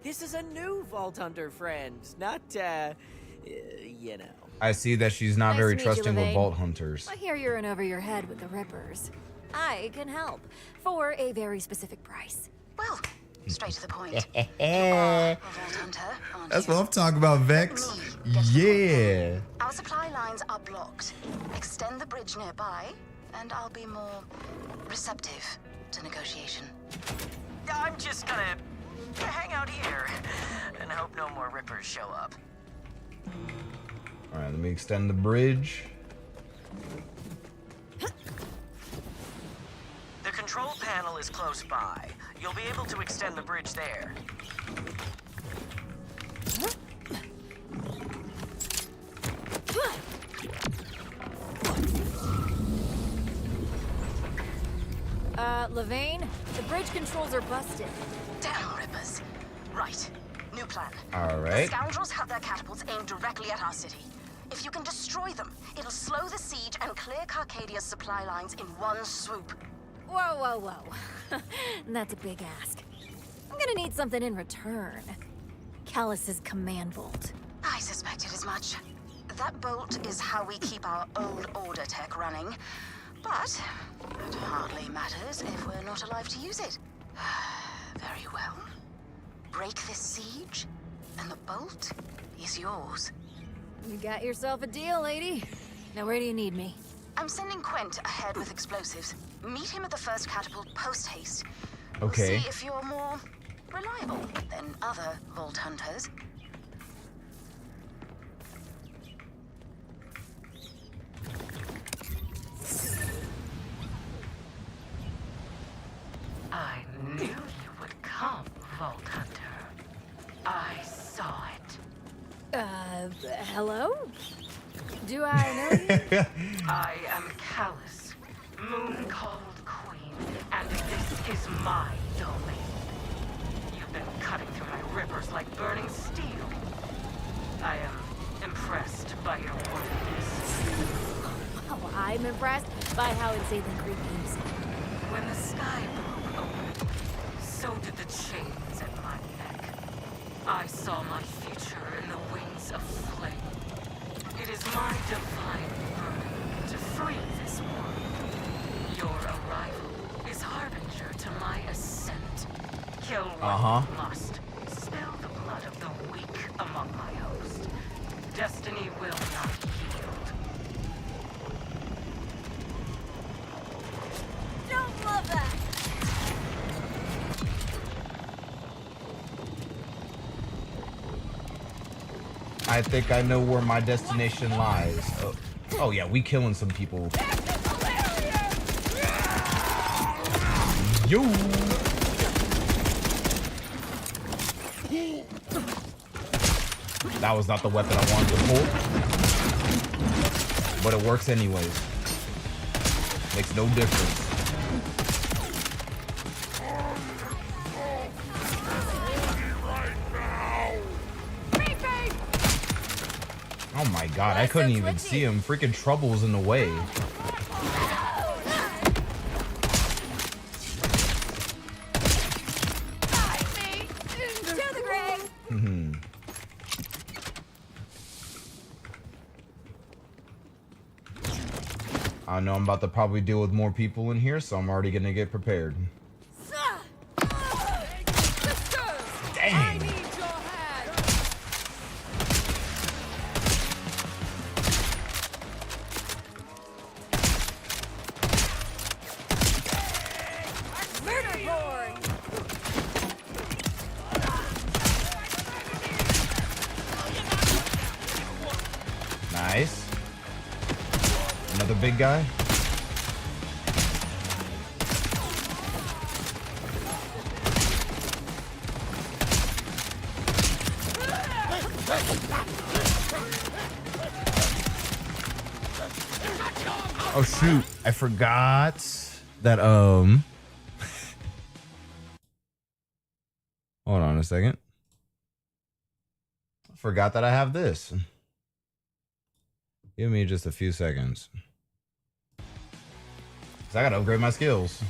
This is a new Vault Hunter friend, not, you know. I see that she's not Nice very to meet you, trusting with Levaine. vault hunters. I hear you're in over your head with the Rippers. I can help for a very specific price. Well, straight to the point. You are a Vault Hunter, aren't That's you? what I'm talking about, Vex. Me, get to the point Yeah. now. Our supply lines are blocked. Extend the bridge nearby, and I'll be more receptive to negotiation. I'm just gonna hang out here and hope no more Rippers show up. All right, let me extend the bridge. The control panel is close by. You'll be able to extend the bridge there. Levaine, the bridge controls are busted. Damn Rippers. Right. New plan. All The right. scoundrels have their catapults aimed directly at our city. If you can destroy them, it'll slow the siege and clear Carcadia's supply lines in one swoop. Whoa. That's a big ask. I'm gonna need something in return. Callus's command bolt. I suspected as much. That bolt is how we keep our old order tech running. But it hardly matters if we're not alive to use it. Very well. Break this siege, and the bolt is yours. You got yourself a deal, lady. Now where do you need me? I'm sending Quent ahead with explosives. Meet him at the first catapult post-haste. Okay. We'll see if you're more reliable than other Vault Hunters. I knew you would come, Vault Hunter. I saw it. Hello? Do I know you? I am Callus, Moon-called Queen, and this is my domain. You've been cutting through my rippers like burning steel. I am impressed by your worthiness. Oh, I'm impressed by how insanely creepy you sound. When the sky broke open, so did the chains at my neck. I saw my future in the wings of flame. It is my divine burden to free this world. Your arrival is harbinger to my ascent. Kill what you must. Spill the blood of the weak among my host. Destiny will not yield. Don't love that! I think I know where my destination lies. Oh yeah, we killing some people. Yo! That was not the weapon I wanted to pull. But it works anyways. Makes no difference. Oh my god, I couldn't even see him. Freaking Trouble's in the way. I know I'm about to probably deal with more people in here, so I'm already gonna get prepared. Dang! Nice. Another big guy. Oh shoot, I forgot that hold on a second. I forgot that I have this. Give me just a few seconds. 'Cause I gotta upgrade my skills.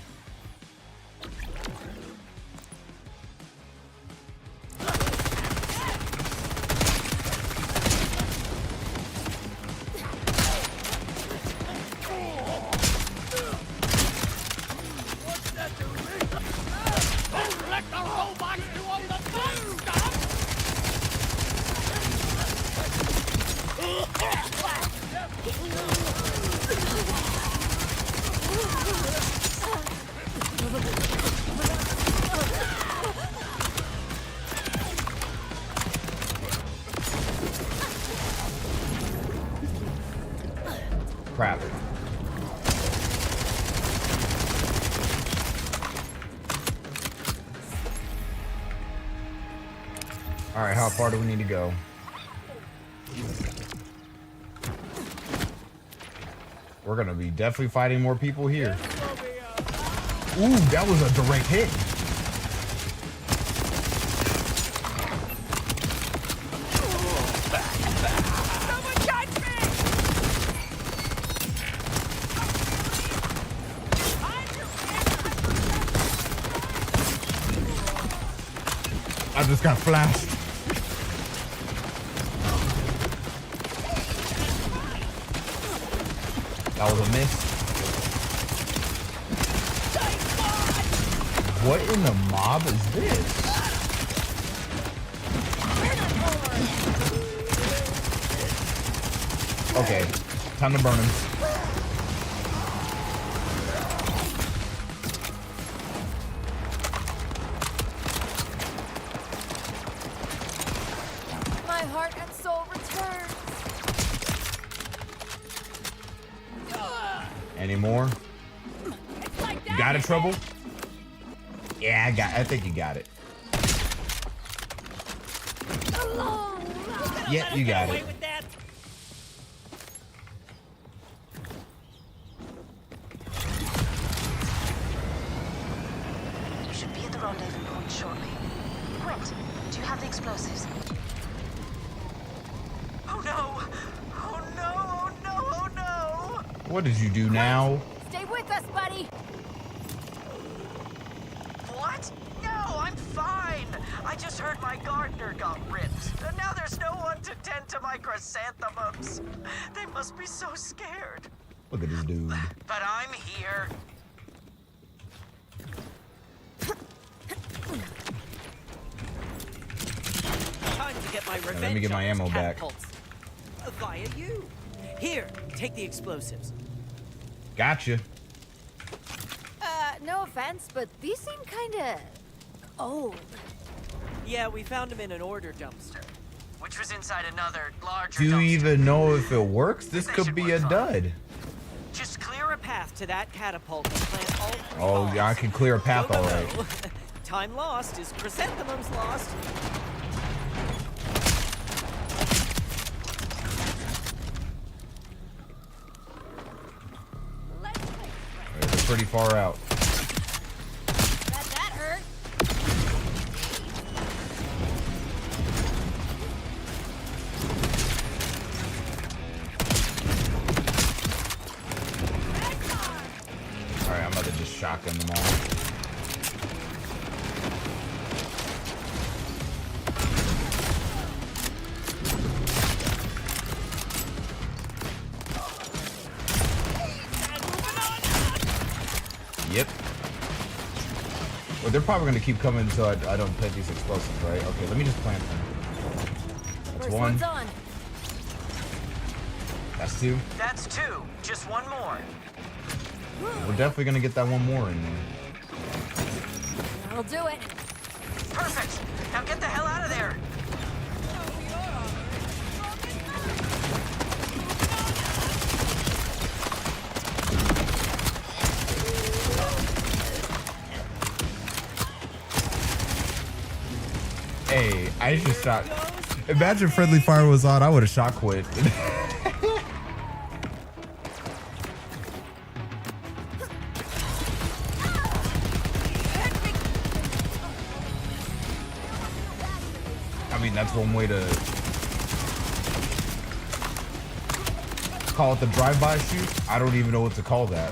Crap. All right, how far do we need to go? We're gonna be definitely fighting more people here. Ooh, that was a direct hit. I just got flashed. That was a miss. What in the mob is this? Okay, time to burn him. My heart and soul returns. Any more? You got it, Trouble? Yeah, I think you got it. Yeah, you got it. You should be at the rendezvous point shortly. Quint, do you have the explosives? Oh no! Oh no! Oh no! Oh no! What did you do now? Stay with us, buddy. What? No! I'm fine. I just heard my gardener got ripped. And now there's no one to tend to my chrysanthemums. They must be so scared. Look at this dude. But I'm here. Time to get my revenge. Let me get my on those ammo back. catapults. Via you. Here, take the explosives. Gotcha. No offense, but these seem kinda old. Yeah, we found them in an order dumpster, which was inside another larger Do you dumpster. even know if it works? This They could should be work a fine. dud. Just clear a path to that catapult and plant all 3 Oh, bombs. yeah, I can clear a path Go, go, all right. go. Time lost is chrysanthemums lost. They're pretty far out. That hurt. Alright, I'm about to just shotgun them all. Yep. Well, they're probably going to keep coming until I don't plant these explosives, right? Okay, let me just plant them. That's First one. one's on. That's two. That's 2. Just one more. We're definitely going to get that one more in there. That'll do it. Perfect. Now get the hell out of there. Hey, I just shot. Imagine friendly fire was on. I would have shot quit. I mean, that's one way to call it the drive-by shoot. I don't even know what to call that.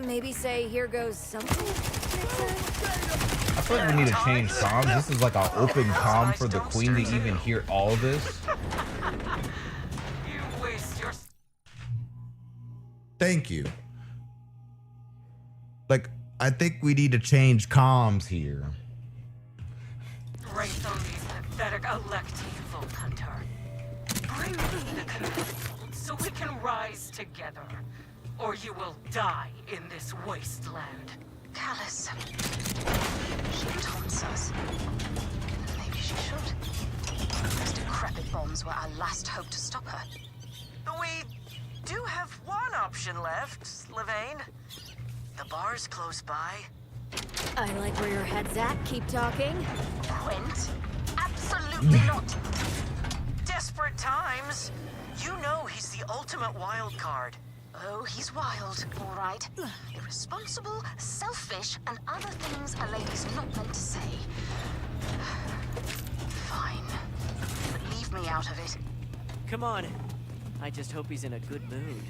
Maybe say here goes something. I feel like we need to change comms. This is like an open comm for the queen to even hear all of this. You waste your... Thank you. Like, I think we need to change comms here. Race on these pathetic elective Vault Hunter. Bring me the command vault so we can rise together. Or you will die in this wasteland. Callus. She taunts us. Maybe she should. Those decrepit bombs were our last hope to stop her. We do have one option left, Levain. The bar's close by. I like where your head's at. Keep talking. Quint? Absolutely not. Desperate times. You know he's the ultimate wild card. Oh, he's wild, all right. Irresponsible, selfish, and other things a lady's not meant to say. Fine. But leave me out of it. Come on. I just hope he's in a good mood.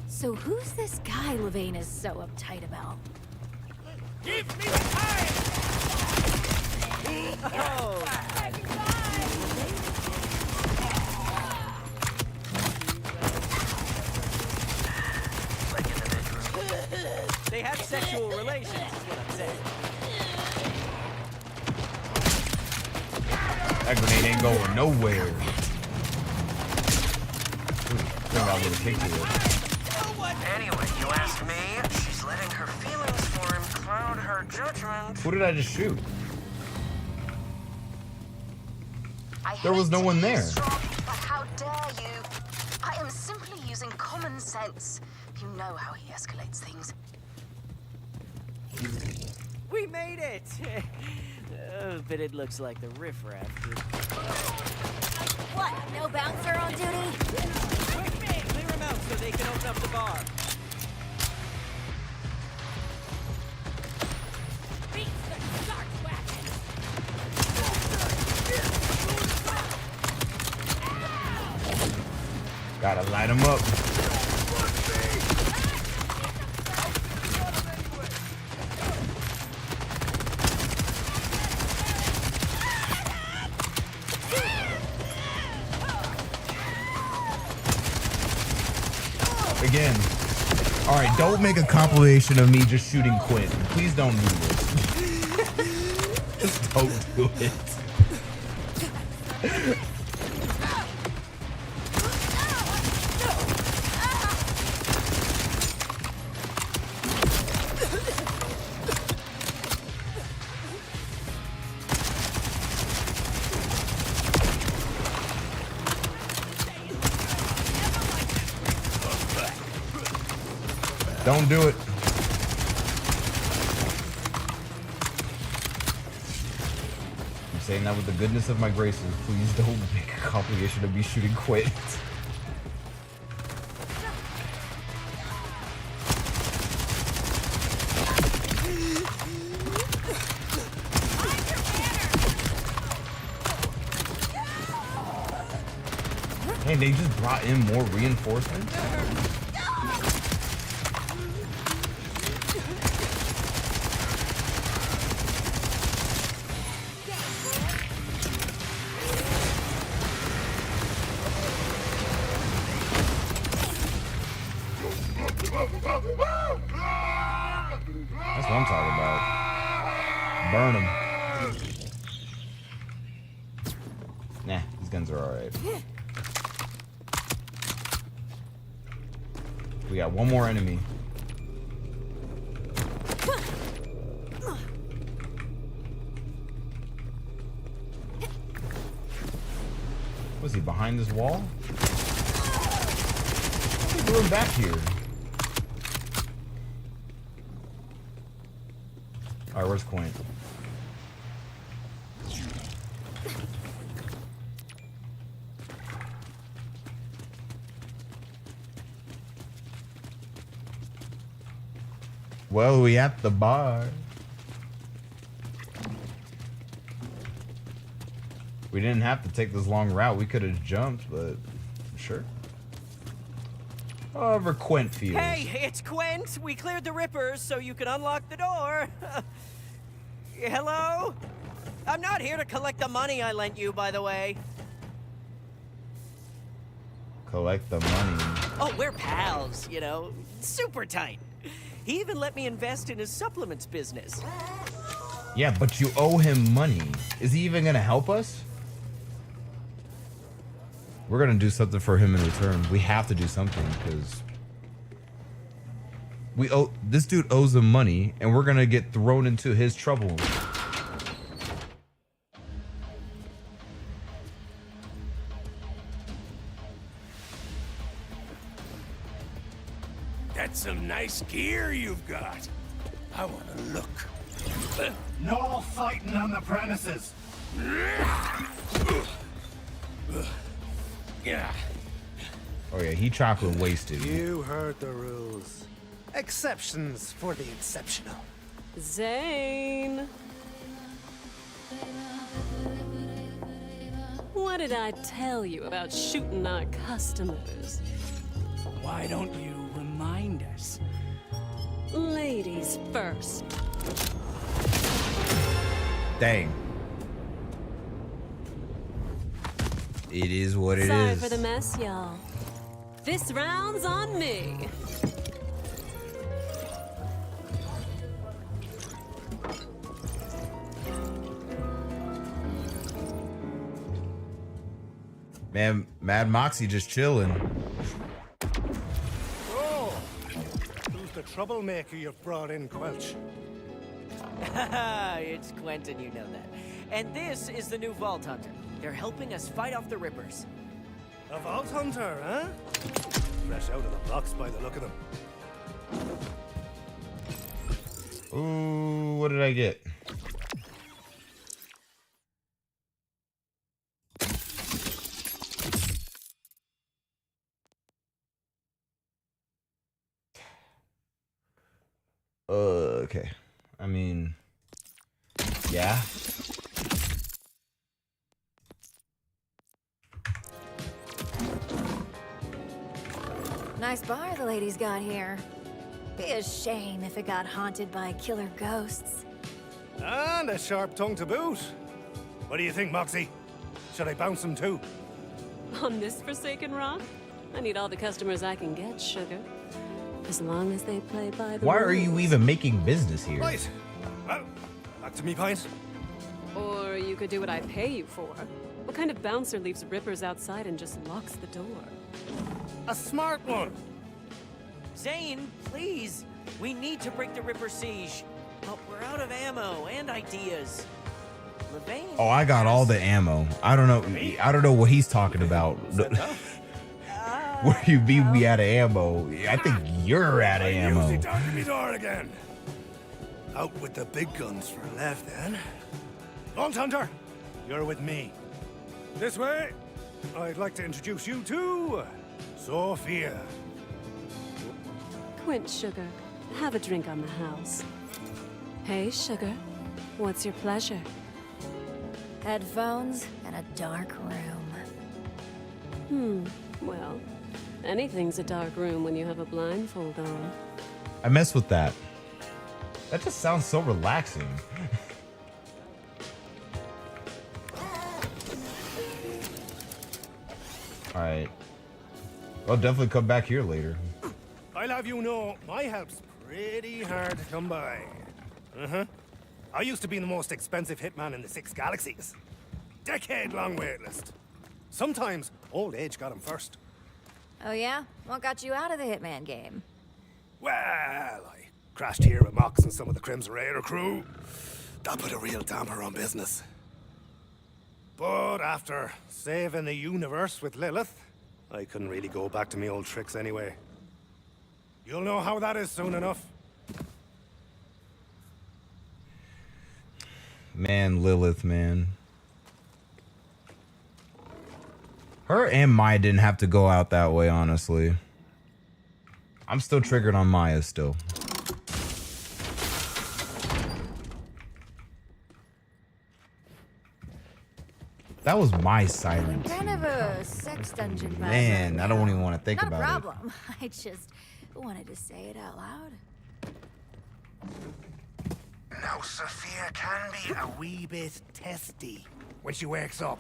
So who's this guy Levain is so uptight about? Give me the time! Oh. Like in the bedroom. They had sexual relations, is what I'm saying. That grenade ain't going nowhere. Ooh, got a little kick to it. Anyway, you ask me, she's letting her feelings for him cloud her judgment. Who did I just shoot? I There was hate no to one be there. strong, but how dare you? I am simply using common sense. You know how he escalates things. We made it! But it looks like the riffraff did. What? No bouncer on duty? Quick, clear them out so they can open up the bar. Gotta light him up. Again. Alright, don't make a compilation of me just shooting Quinn. Please don't do this. Just don't do it. Don't do it. I'm saying that with the goodness of my graces. Please don't make a compilation of me shooting Quinn. Hey, they just brought in more reinforcements? That's what I'm talking about. Burn them. Nah, these guns are alright. We got one more enemy. Was he behind this wall? What's he doing back here? Alright, where's Quint? Well, we at the bar. We didn't have to take this long route. We could have jumped, but sure. However Quint feels. Hey, it's Quint. We cleared the Rippers so you can unlock the door. Hello? I'm not here to collect the money I lent you, by the way. Collect the money. Oh, we're pals, you know. Super tight. He even let me invest in his supplements business. Yeah, but you owe him money. Is he even gonna help us? We're gonna do something for him in return. We have to do something because we owe this dude owes him money, and we're gonna get thrown into his trouble. That's some nice gear you've got. I want to look. No fighting on the premises. Yeah. Oh yeah, he chocolate wasted. You heard the rules. Exceptions for the exceptional. Zane. What did I tell you about shooting our customers? Why don't you remind us? Ladies first. Dang. It is what it is. Sorry for the mess, y'all. This round's on me. Man, Mad Moxie just chilling. Oh, who's the troublemaker you've brought in, Quelch? It's Quentin, you know that. And this is the new Vault Hunter. They're helping us fight off the Rippers. A Vault Hunter, huh? Fresh out of the box by the look of them. Ooh, what did I get? Okay. I mean, yeah. nice bar the ladies got here. Be a shame if it got haunted by killer ghosts. And a sharp tongue to boot. What do you think, Moxie? Should I bounce him too? On this forsaken rock? I need all the customers I can get, sugar. As long as they play by the Why rules. are you even making business here? Right. Well, back to me pint. Or you could do what I pay you for. What kind of bouncer leaves rippers outside and just locks the door? A smart one. Zane, please. We need to break the Ripper siege. But we're out of ammo and ideas. Levain Oh, I got all the ammo. I don't know what he's talking about. Where you be we out of ammo? I think you're out of ammo. Usually talking me door again. Out with the big guns for left then. Vault Hunter, you're with me. This way. I'd like to introduce you to Sophia. Quint, sugar. Have a drink on the house. Hey, sugar. What's your pleasure? Headphones and a dark room. Well, anything's a dark room when you have a blindfold on. I mess with that. That just sounds so relaxing. All right. I'll definitely come back here later. I'll have you know, my help's pretty hard to come by. I used to be the most expensive hitman in the 6 galaxies. Decade-long waitlist. Sometimes old age got him first. Oh yeah? What got you out of the Hitman game? Well, I crashed here with Mox and some of the Crimson Raider crew. That put a real damper on business. But after saving the universe with Lilith, I couldn't really go back to my old tricks anyway. You'll know how that is soon enough. Man, Lilith, man. Her and Maya didn't have to go out that way, honestly. I'm still triggered on Maya still. That was my silence. Kind of a sex dungeon vibe. Man, I don't even want to think Not a about it. problem. I just wanted to say it out loud. Now, Sophia can be a wee bit testy when she wakes up.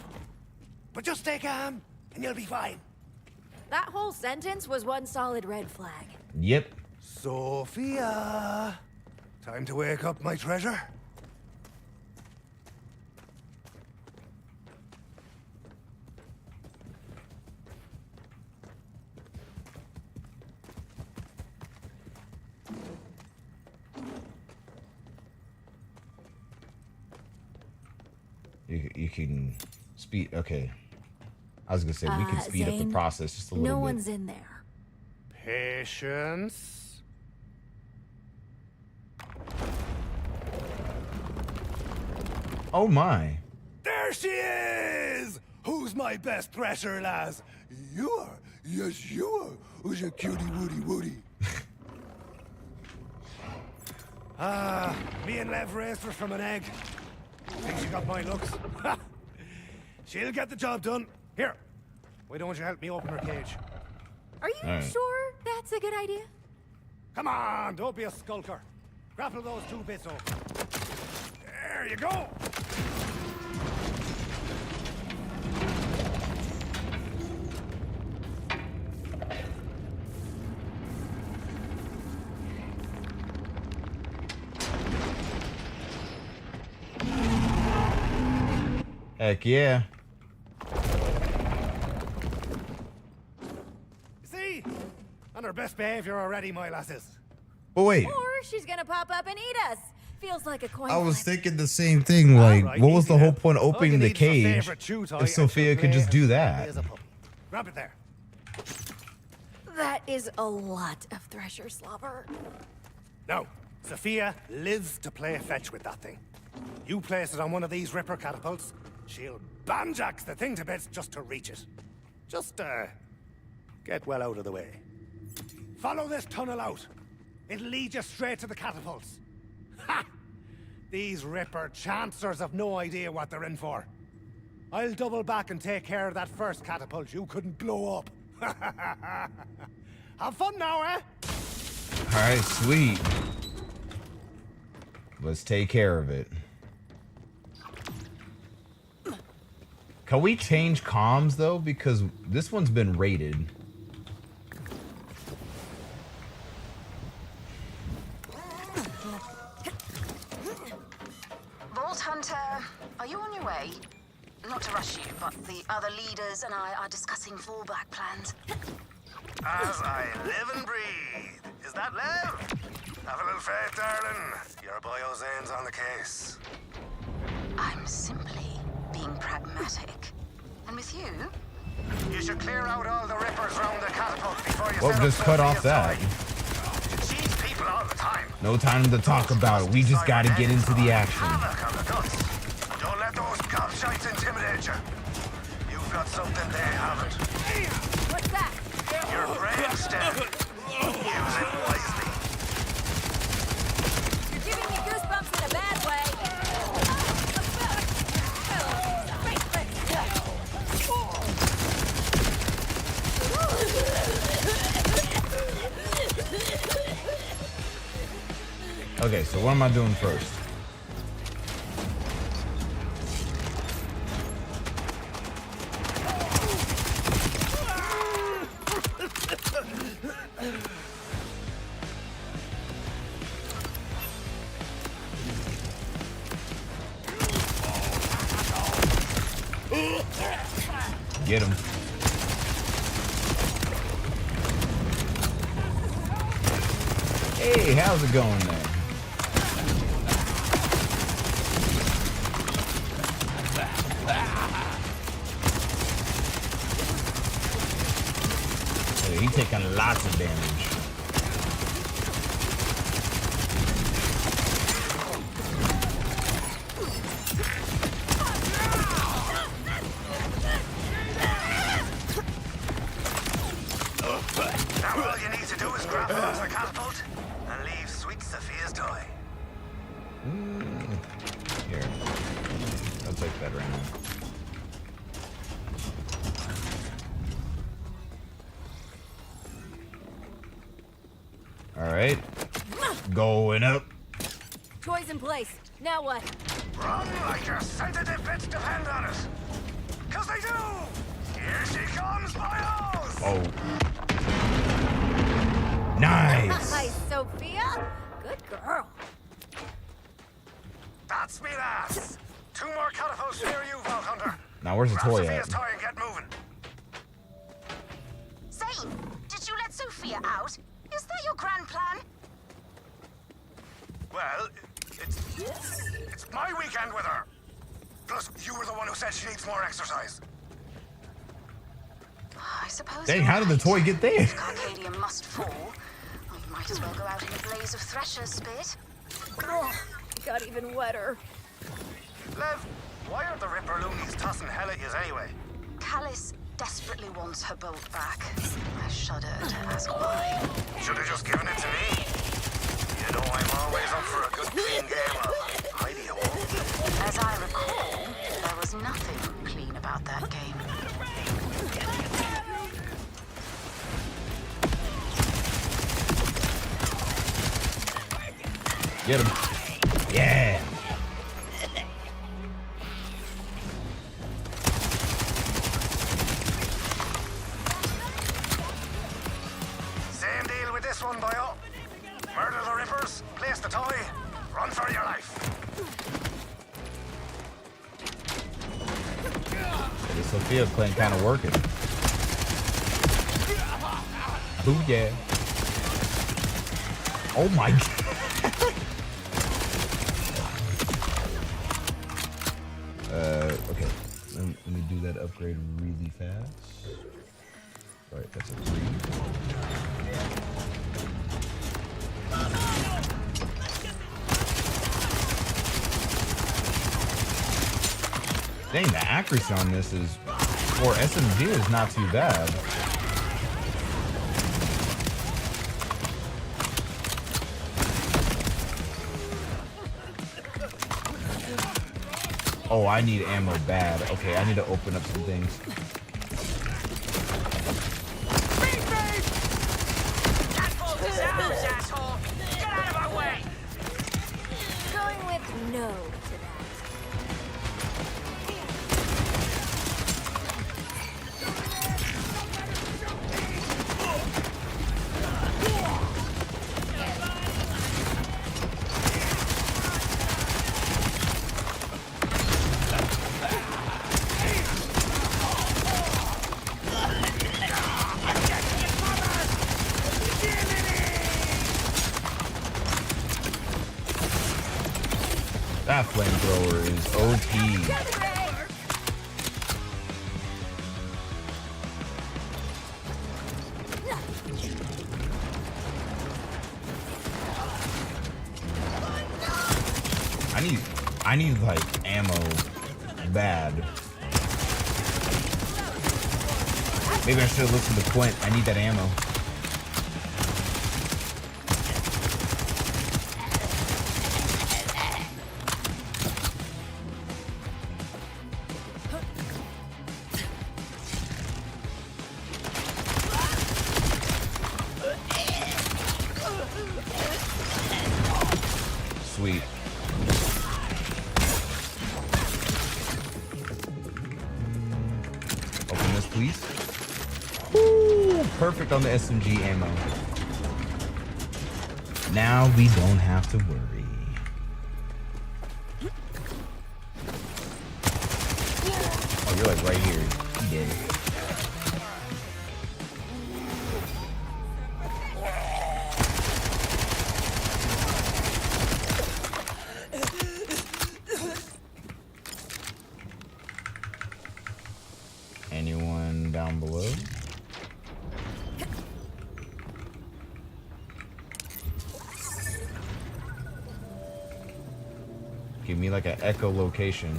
But just stay calm, and you'll be fine. That whole sentence was one solid red flag. Yep. Sophia, time to wake up, my treasure. You can speed. Okay. I was gonna say we can speed up the Zane, process just a little bit. No one's in there. Patience. Oh my. There she is! Who's my best thresher, lass? You are. Yes, you are. Who's your cutie woody woody? Me and Lev raised her from an egg. Think she got my looks? She'll get the job done. Here, why don't you help me open her cage? Are you sure that's a good idea? Come on, don't be a skulker. Grapple those 2 bits open. There you go. Heck yeah. See? On her best behavior already, my lasses. But wait. Or she's gonna pop up and eat us. Feels like a coin I was flip. thinking the same thing. Like, Alright, what was easy the whole now. point of All you opening the need is a cage favourite chew toy if and Sophia she'll could just play do as that? happily as a pup. Grab it there. That is a lot of thresher slobber. Now, Sophia lives to play fetch with that thing. You place it on one of these Ripper catapults, she'll banjax the thing to bits just to reach it. Just, get well out of the way. Follow this tunnel out. It'll lead you straight to the catapults. Ha! These Ripper chancers have no idea what they're in for. I'll double back and take care of that first catapult you couldn't blow up. Have fun now, eh? All right, sweet. Let's take care of it. Can we change comms though? Because this one's been rated. Vault Hunter, are you on your way? Not to rush you, but the other leaders and I are discussing fallback plans. As I live and breathe. Is that Lev? Have a little faith, darling. Your boy Ozane's on the case. I'm simply being pragmatic. And with you? You should clear out all the rippers round the catapult before you Well, set just up cut off Sophia's that. toy. You cheese people all the time. No time to talk about it. We just gotta get into the action. Havoc on the guts. Don't let those gobshites intimidate you. You've got something they haven't. What's that? Your brainstem. Use it wisely. You're giving me goosebumps in a bad way. Okay, so what am I doing first? Get him. Hey, how's it going there? Hey, he's taking lots of damage. Now all you need to do is grab onto the catapult and leave sweet Sophia's toy. Here. I'll take that right now. Alright. Going up. Toys in place. Now what? Run like your sensitive bits depend on it. Cause they do! Here she comes, boyos! Oh. Nice! Hi, Sophia. Good girl. That's me lass! 2 more catapults near you, Vault Hunter. Now where's the Grab toy Sophia's at? toy and get moving. Zane, did you let Sophia out? Is that your grand plan? Well, it's my weekend with her. Plus, you were the one who said she needs more exercise. I suppose. Dang, you're how did the right. toy get there? If Carcadium must fall, we might as well go out in a blaze of Thresher's spit. Oh, got even wetter. Lev, why are the Ripper loonies tossing hell at yous anyway? Callus desperately wants her bolt back. I shudder to ask why. Should have just given it to me. You know I'm always up for a good clean game of hidey-hole. As I recall, there was nothing clean about that game. Get him. Yeah. Same deal with this one, boyo. Murder the Rippers, place the toy, run for your life. The Sophia plan kind of working. Boo yeah. Oh my god. Okay. Let me do that upgrade really fast. Alright, that's a 3. Dang, the accuracy on this is, for SMG, is not too bad. Oh, I need ammo bad. Okay, I need to open up some things. yourselves, asshole! Get out of my way! Going with no to that. That flamethrower is OP. I need like ammo bad. Maybe I should have listened to Quint. I need that ammo. Sweet. Open this, please. Woo! Perfect on the SMG ammo. Now we don't have to worry. Oh, you're like right here. He did. Anyone down below? Give me like an echolocation.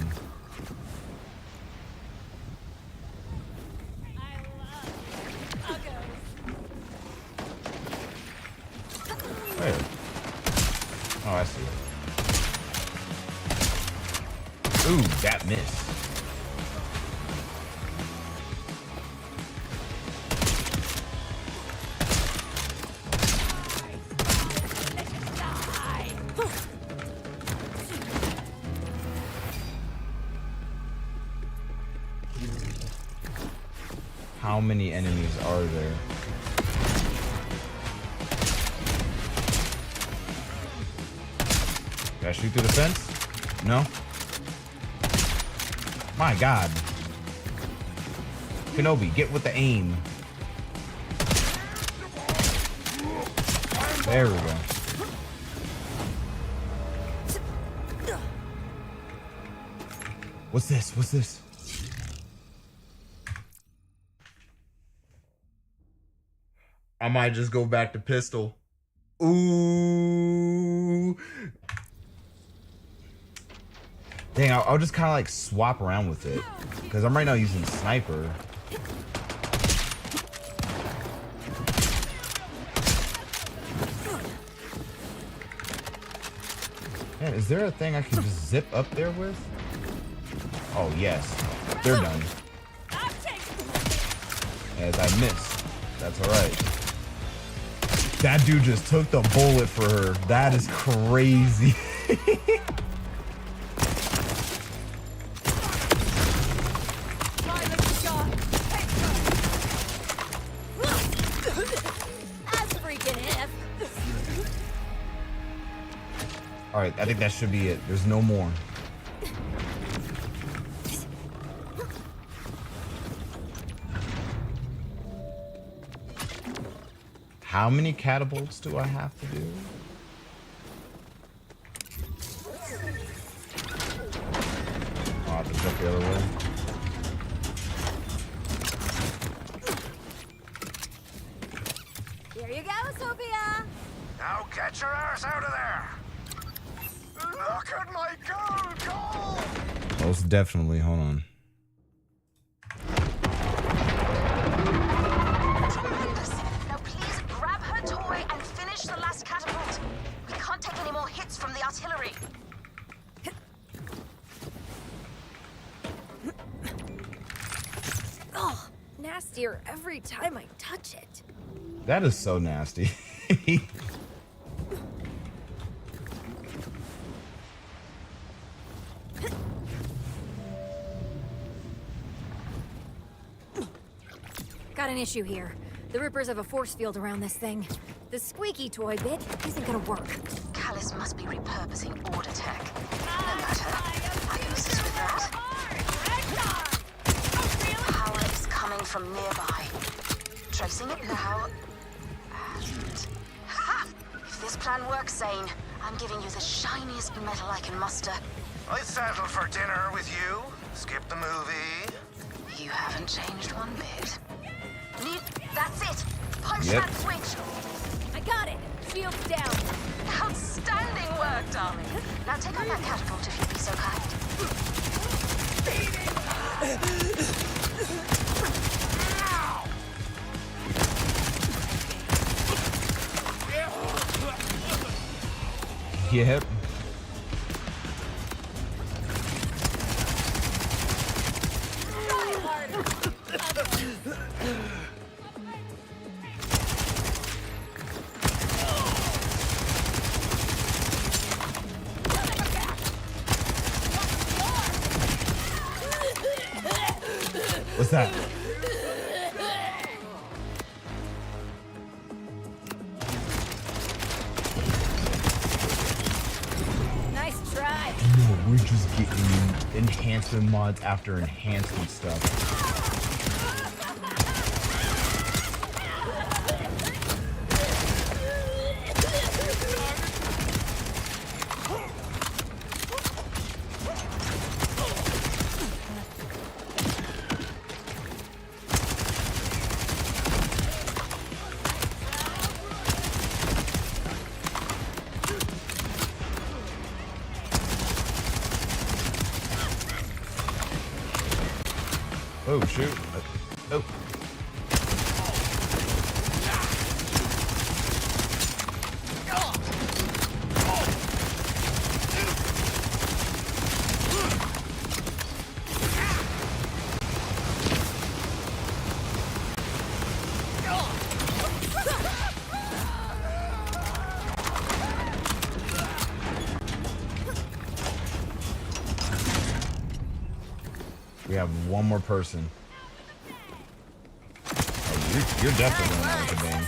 Where? Oh, I see. Ooh, that missed. How many enemies are there? Did I shoot through the fence? No? My God. Kenobi, get with the aim. There we go. What's this? What's this? I might just go back to pistol. Ooh. Dang, I'll just kind of like swap around with it. Because I'm right now using sniper. Man, is there a thing I can just zip up there with? Oh, yes. They're done. As I missed. That's alright. That dude just took the bullet for her. That is crazy. Alright, I think that should be it. There's no more. How many catapults do I have to do? I'll have to jump the other way. Here you go, Sophia. Now get your ass out of there! Look at my gold goal! Most definitely. Hold on. Now please grab her toy and finish the last catapult. We can't take any more hits from the artillery. Oh, nastier every time I touch it. That is so nasty. Got an issue here. The Rippers have a force field around this thing. The squeaky toy bit isn't gonna work. Callus must be repurposing order tech. No matter. I can assist with that. Power is coming from nearby. Tracing it now. And... Ha! If this plan works, Zane, I'm giving you the shiniest metal I can muster. I settled for dinner with you. Skip the movie. You haven't changed one bit. That's it! Punch Yep. that switch! I got it! Shield's down! Outstanding work, darling. Now take out that catapult if you'd be so kind. Yep. What's that? Nice try. No, we're just getting enhancement mods after enhancement stuff. Oh, shoot. Oh. We have one more person. Oh, you're definitely going out with the bang.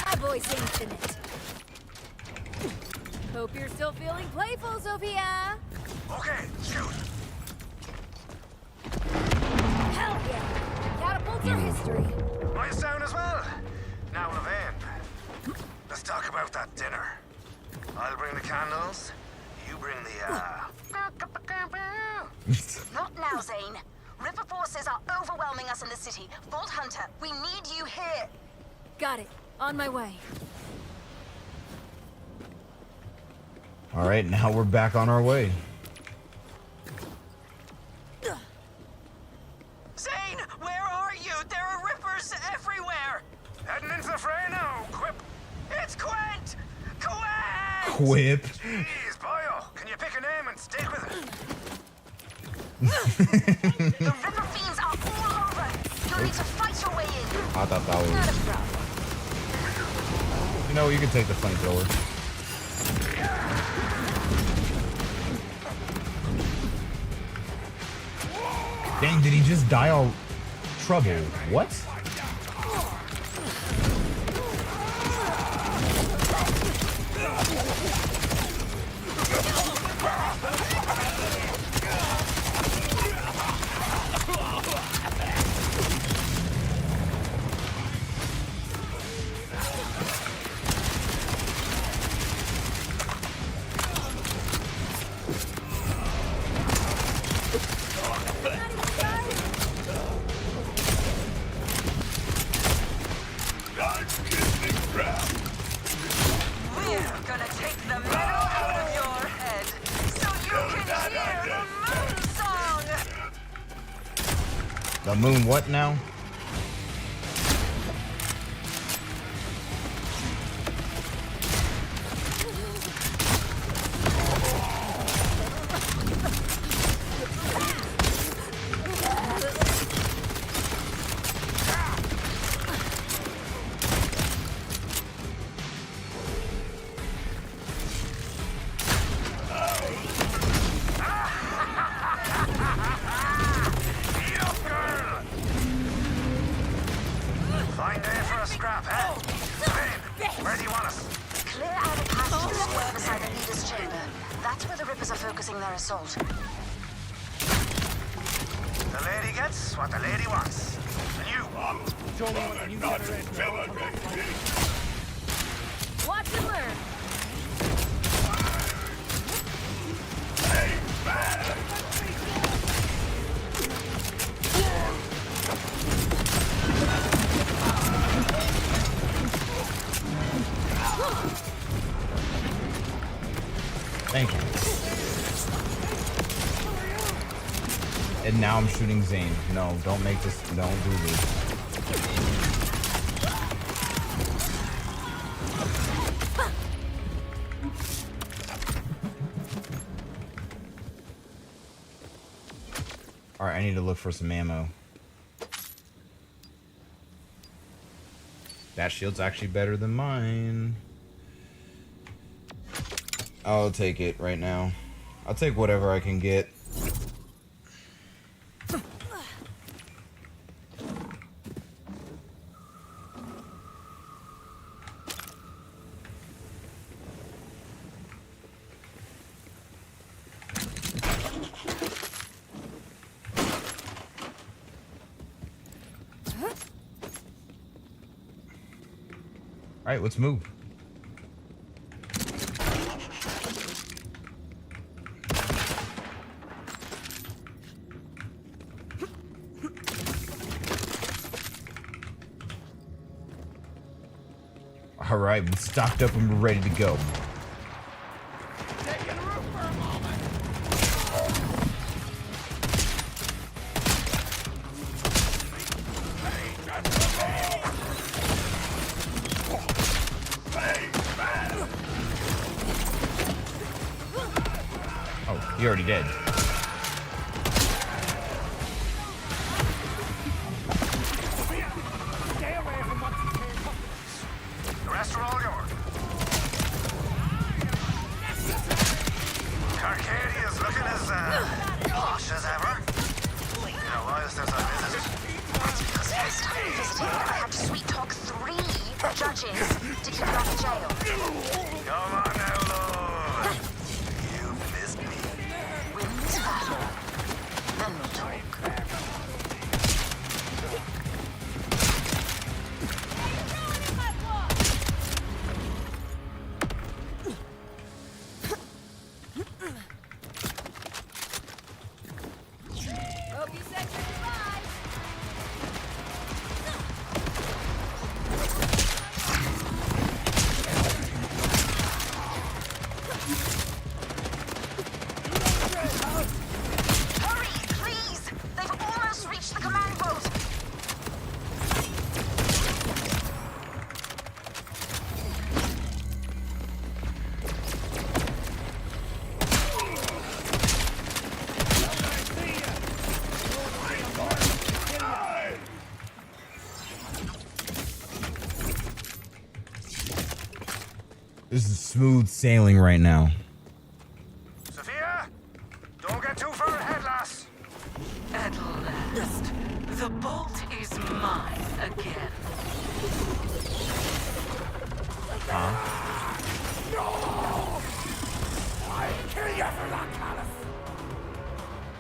My voice infinite. Hope you're still feeling playful, Sophia. Okay, shoot. Hell yeah! Catapults are history. My sound as well. Now, Levan, let's talk about that dinner. I'll bring the candles. You bring the, Not now, Zane. Ripper forces are overwhelming us in the city. Vault Hunter, we need you here. Got it. On my way. All right, now we're back on our way. Zane, where are you? There are Rippers everywhere. heading into the fray now. Quip. It's Quent. Quent. Quip. Jeez, Bio, can you pick a name and stick with it? The Ripper fiends are all over. You'll need to fight your way in. I thought that was... Not a problem. You know, you can take the flamethrower. Dang, did he just die all trouble? What? The moon what now? That's where the Rippers are focusing their assault. The lady gets what the lady wants. And you... Show me what the new generation Watch and learn. Thank you. And now I'm shooting Zane. No, don't make this. Don't do this. All right, I need to look for some ammo. That shield's actually better than mine. I'll take it right now. I'll take whatever I can get. All right, let's move. All right, we're stocked up and we're ready to go. Oh, he already did. The rest are all yours. Arcadia's looking as posh as ever. Now, why is there a visit? That's because last time we visited, I had to sweet talk 3 judges to keep it out of jail. Come on now, Lord. You've missed me. Win this battle, then we'll talk. Hope you said your goodbyes. Hurry, please! They've almost reached the command boat. This is smooth sailing right now. Sophia, don't get too far ahead, lass. At last, the bolt is mine again.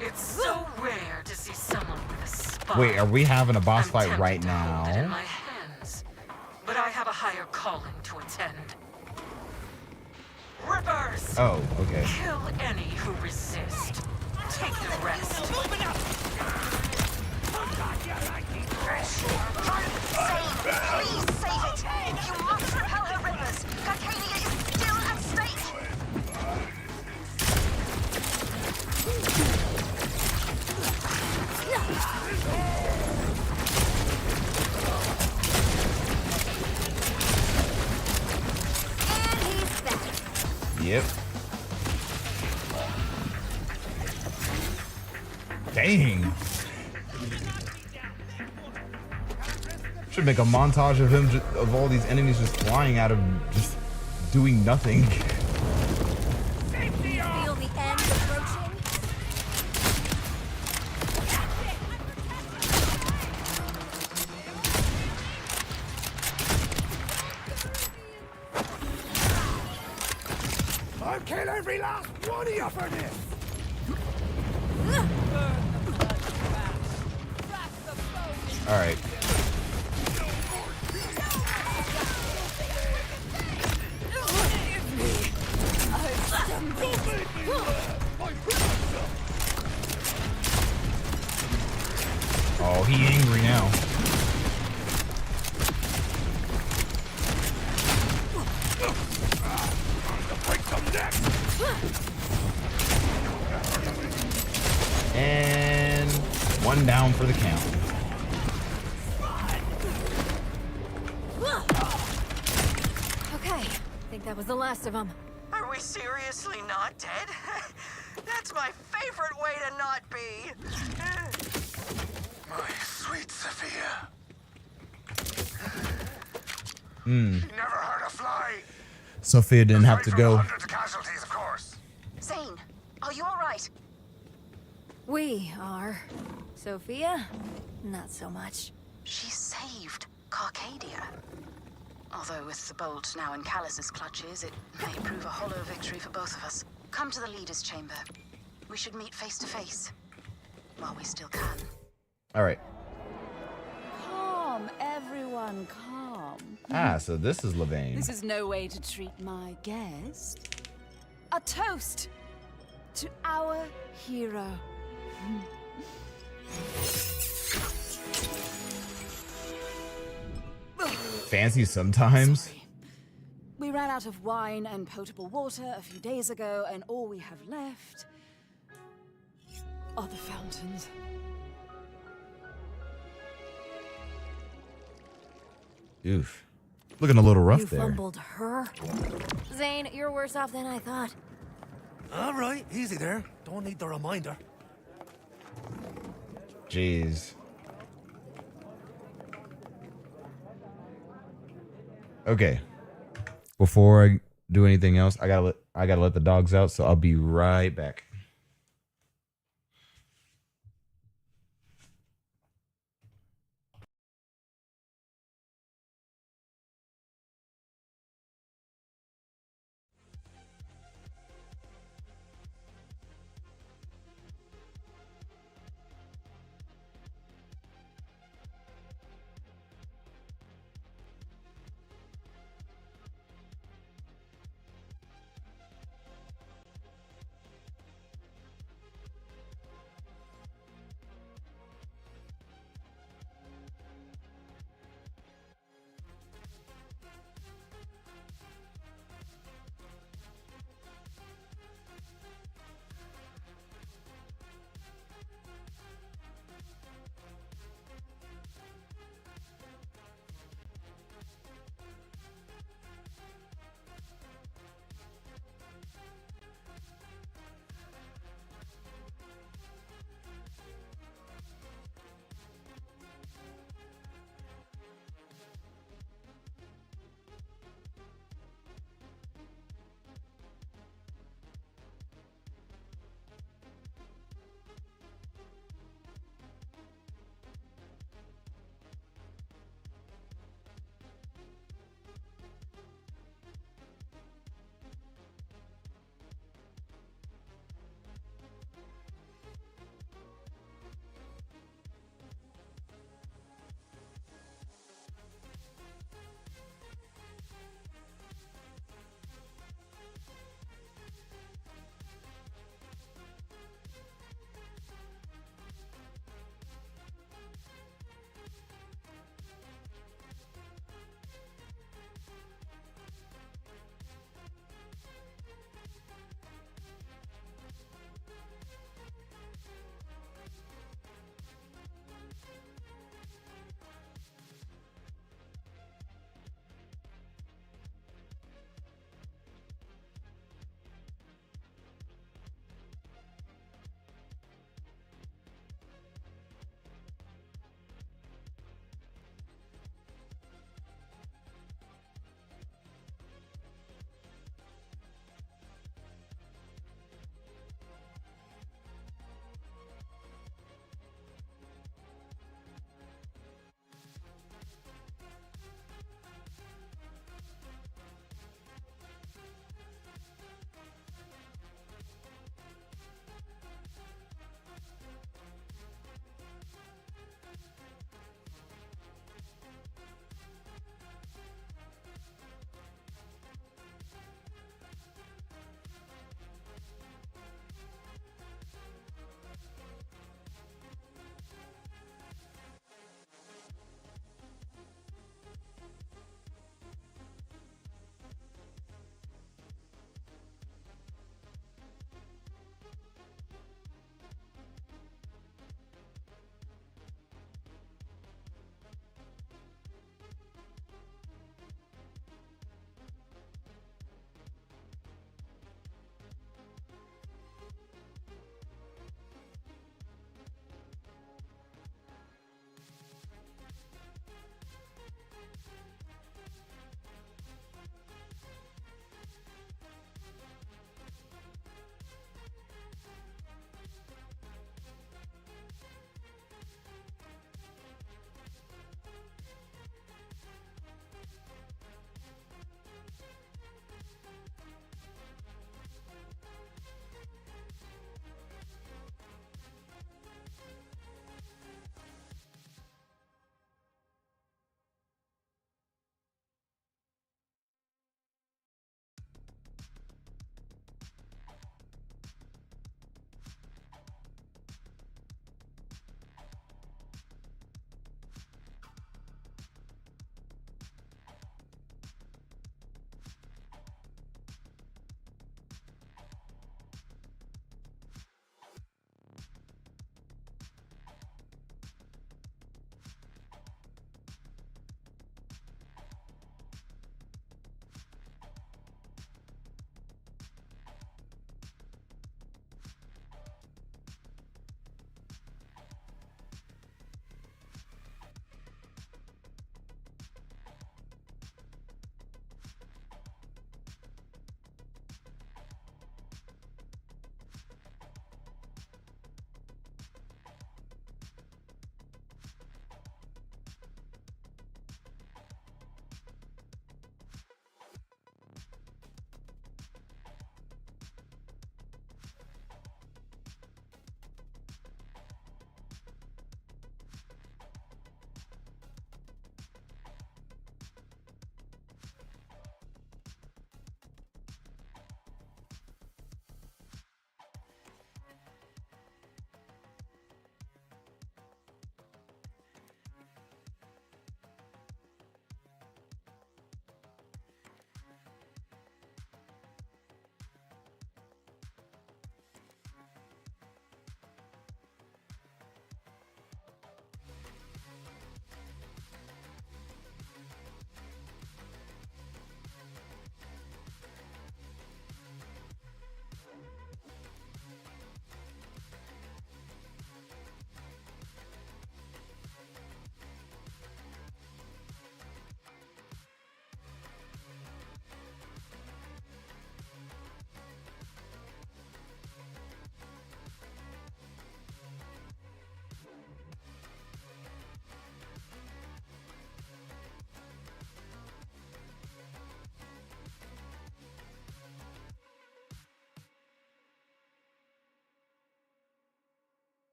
It's so rare to see someone with a spine. Wait, are we having a boss I'm fight tempted right to hold it in now? my hands, but I have a higher calling to attend. Rippers! Oh, okay. Kill any who resist. Take the rest. Save! Please save it! You must repel her Rippers! Arcadia is still at stake! And he's back. Yep. Dang. Should make a montage of him, of all these enemies just flying out of, just doing nothing. Feel the end approaching? I'll kill every last one of you for this! All right. Oh, he angry now. And one down for the count. Okay, I think that was the last of them. Are we seriously not dead? That's my favorite way to not be. My sweet Sophia. Hmm. Never hurt a fly. Sophia didn't have to go. Hundreds of casualties, of course. Zane, are you all right? We are. Sophia? Not so much. She saved Carcadia. Although with the bolt now in Callus's clutches, it may prove a hollow victory for both of us. Come to the leader's chamber. We should meet face to face. While we still can. All right. Calm, everyone, calm. Ah, so this is Levain. This is no way to treat my guest. A toast to our hero. Fancy sometimes. We ran out of wine and potable water a few days ago, and all we have left are the fountains. Oof. Looking a little rough You there. fumbled her? Zane, you're worse off than I thought. All right, easy there. Don't need the reminder. Jeez. Okay. Before I do anything else, I gotta let the dogs out, so I'll be right back.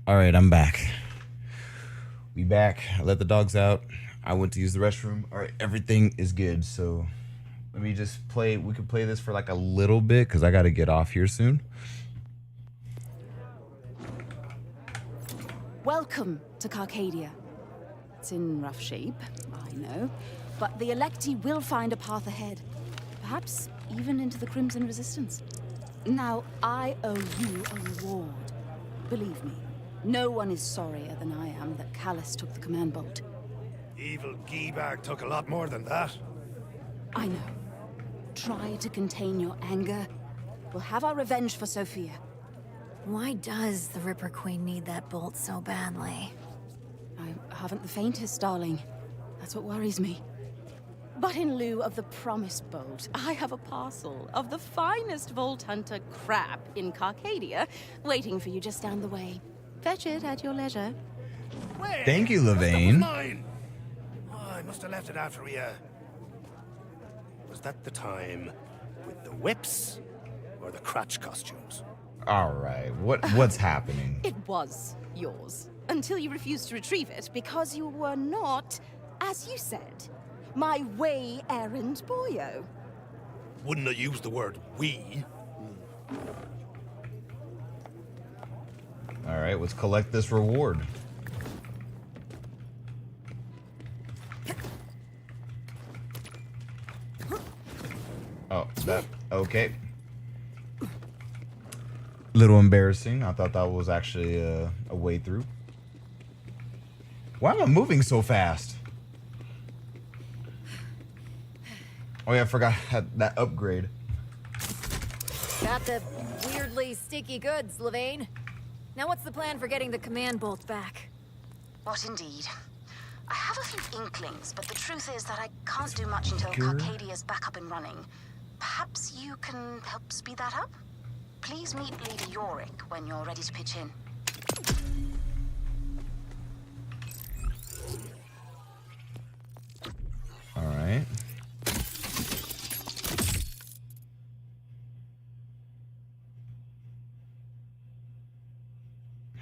All right, I'm back. We back. I let the dogs out. I went to use the restroom. All right, everything is good. So let me just play. We could play this for like a little bit because I got to get off here soon. Welcome to Carcadia. It's in rough shape, I know, but the Electi will find a path ahead. Perhaps even into the Crimson Resistance. Now, I owe you a reward. Believe me, no one is sorrier than I am that Callus took the command bolt. Evil Geebag took a lot more than that. I know. Try to contain your anger. We'll have our revenge for Sophia. Why does the Ripper Queen need that bolt so badly? I haven't the faintest, darling. That's what worries me. But in lieu of the promised bolt, I have a parcel of the finest Vault Hunter crap in Carcadia waiting for you just down the way. Fetch it at your leisure. Wait, Thank you, that stuff was Levain. mine. Oh, I must have left it after we, Was that the time with the whips or the crotch costumes? All right, what's happening? It was yours. Until you refused to retrieve it because you were not, as you said, my way-errand boyo. Wouldn't have used the word we. All right, let's collect this reward. Oh, that okay. Little embarrassing. I thought that was actually a way through. Why am I moving so fast? Oh yeah, I forgot I had that upgrade. Got the weirdly sticky goods, Levain. Now what's the plan for getting the command bolt back? What indeed? I have a few inklings, but the truth is that I can't do much until Carcadia's back up and running. Perhaps you can help speed that up? Please meet Leader Yorick when you're ready to pitch in. All right.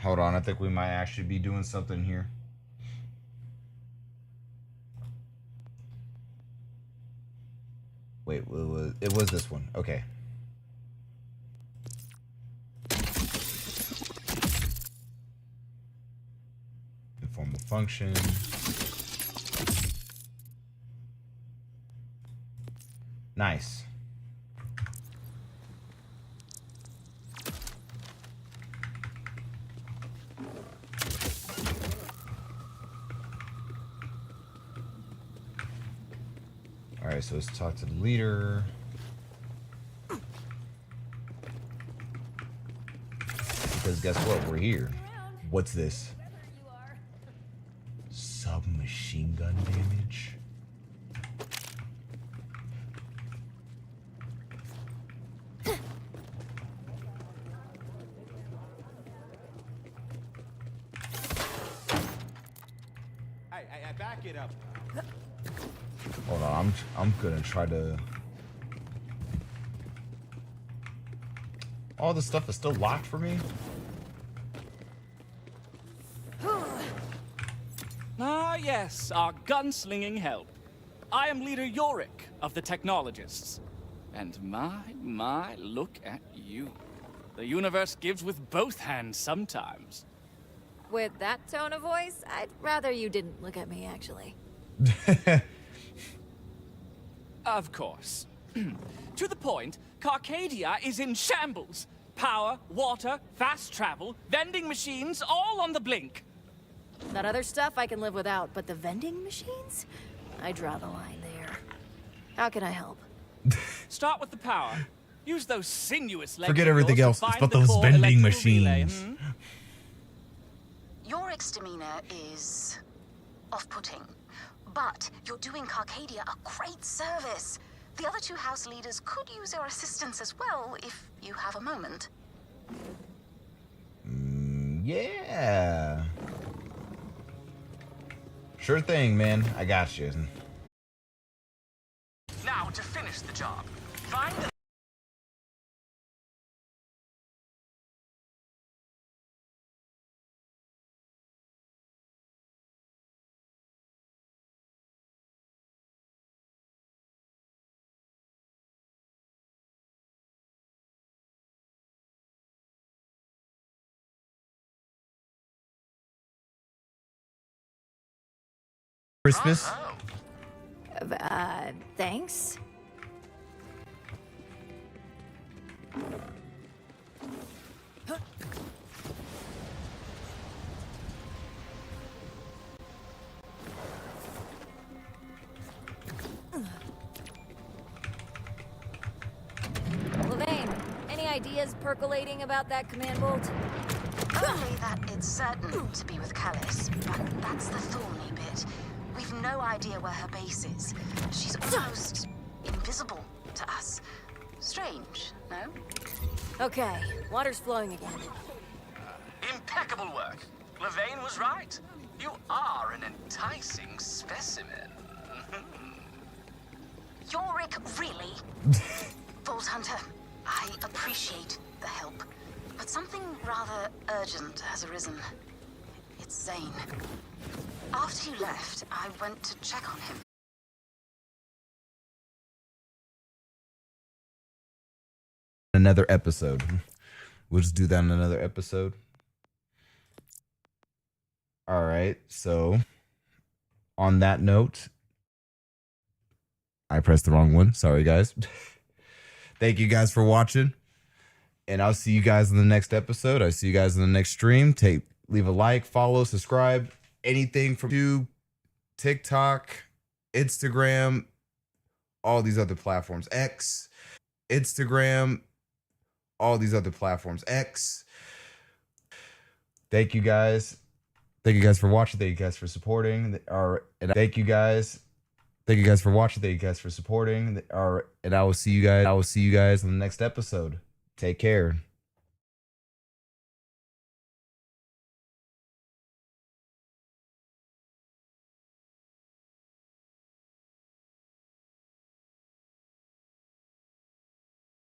Hold on, I think we might actually be doing something here. Wait, it was this one. Okay. Informal function. Nice. All right, so let's talk to the leader. Because guess what? We're here. What's this? Submachine gun damage. Hey, back it up. Hold on, I'm gonna try to. All this stuff is still locked for me. Ah, yes, our gunslinging help. I am Leader Yorick of the Technologists. And my, look at you. The universe gives with both hands sometimes. With that tone of voice, I'd rather you didn't look at me, actually. Of course. To the point, Carcadia is in shambles. Power, water, fast travel, vending machines, all on the blink. That other stuff I can live without, but the vending machines? I draw the line there. How can I help? Start with the power. Use those sinuous legs. Forget of everything yours else. to It's find about the those core vending electrical relay, machines. Yorick's demeanor is off-putting, but you're doing Carcadia a great service. The other two house leaders could use your assistance as well, if you have a moment. Yeah. Sure thing, man. I got you. Now, to finish the job, find the Christmas. Thanks. Levain, any ideas percolating about that command bolt? Only that it's certain to be with Callus, but that's the thorny bit. We've no idea where her base is. She's almost invisible to us. Strange, no? Okay, water's flowing again. Impeccable work. Levain was right. You are an enticing specimen. Yorick, really? Vault Hunter, I appreciate the help, but something rather urgent has arisen. It's Zane. After you left, I went to check on him. Another episode. We'll just do that in another episode. All right. So on that note, I pressed the wrong one. Sorry, guys. Thank you guys for watching. And I'll see you guys in the next episode. I'll see you guys in the next stream. Leave a like, follow, subscribe. Anything from YouTube, TikTok, Instagram, all these other platforms. X, Instagram, all these other platforms. X. Thank you guys. Thank you guys for watching. Thank you guys for supporting. And thank you guys. Thank you guys for watching. Thank you guys for supporting. And I will see you guys in the next episode. Take care.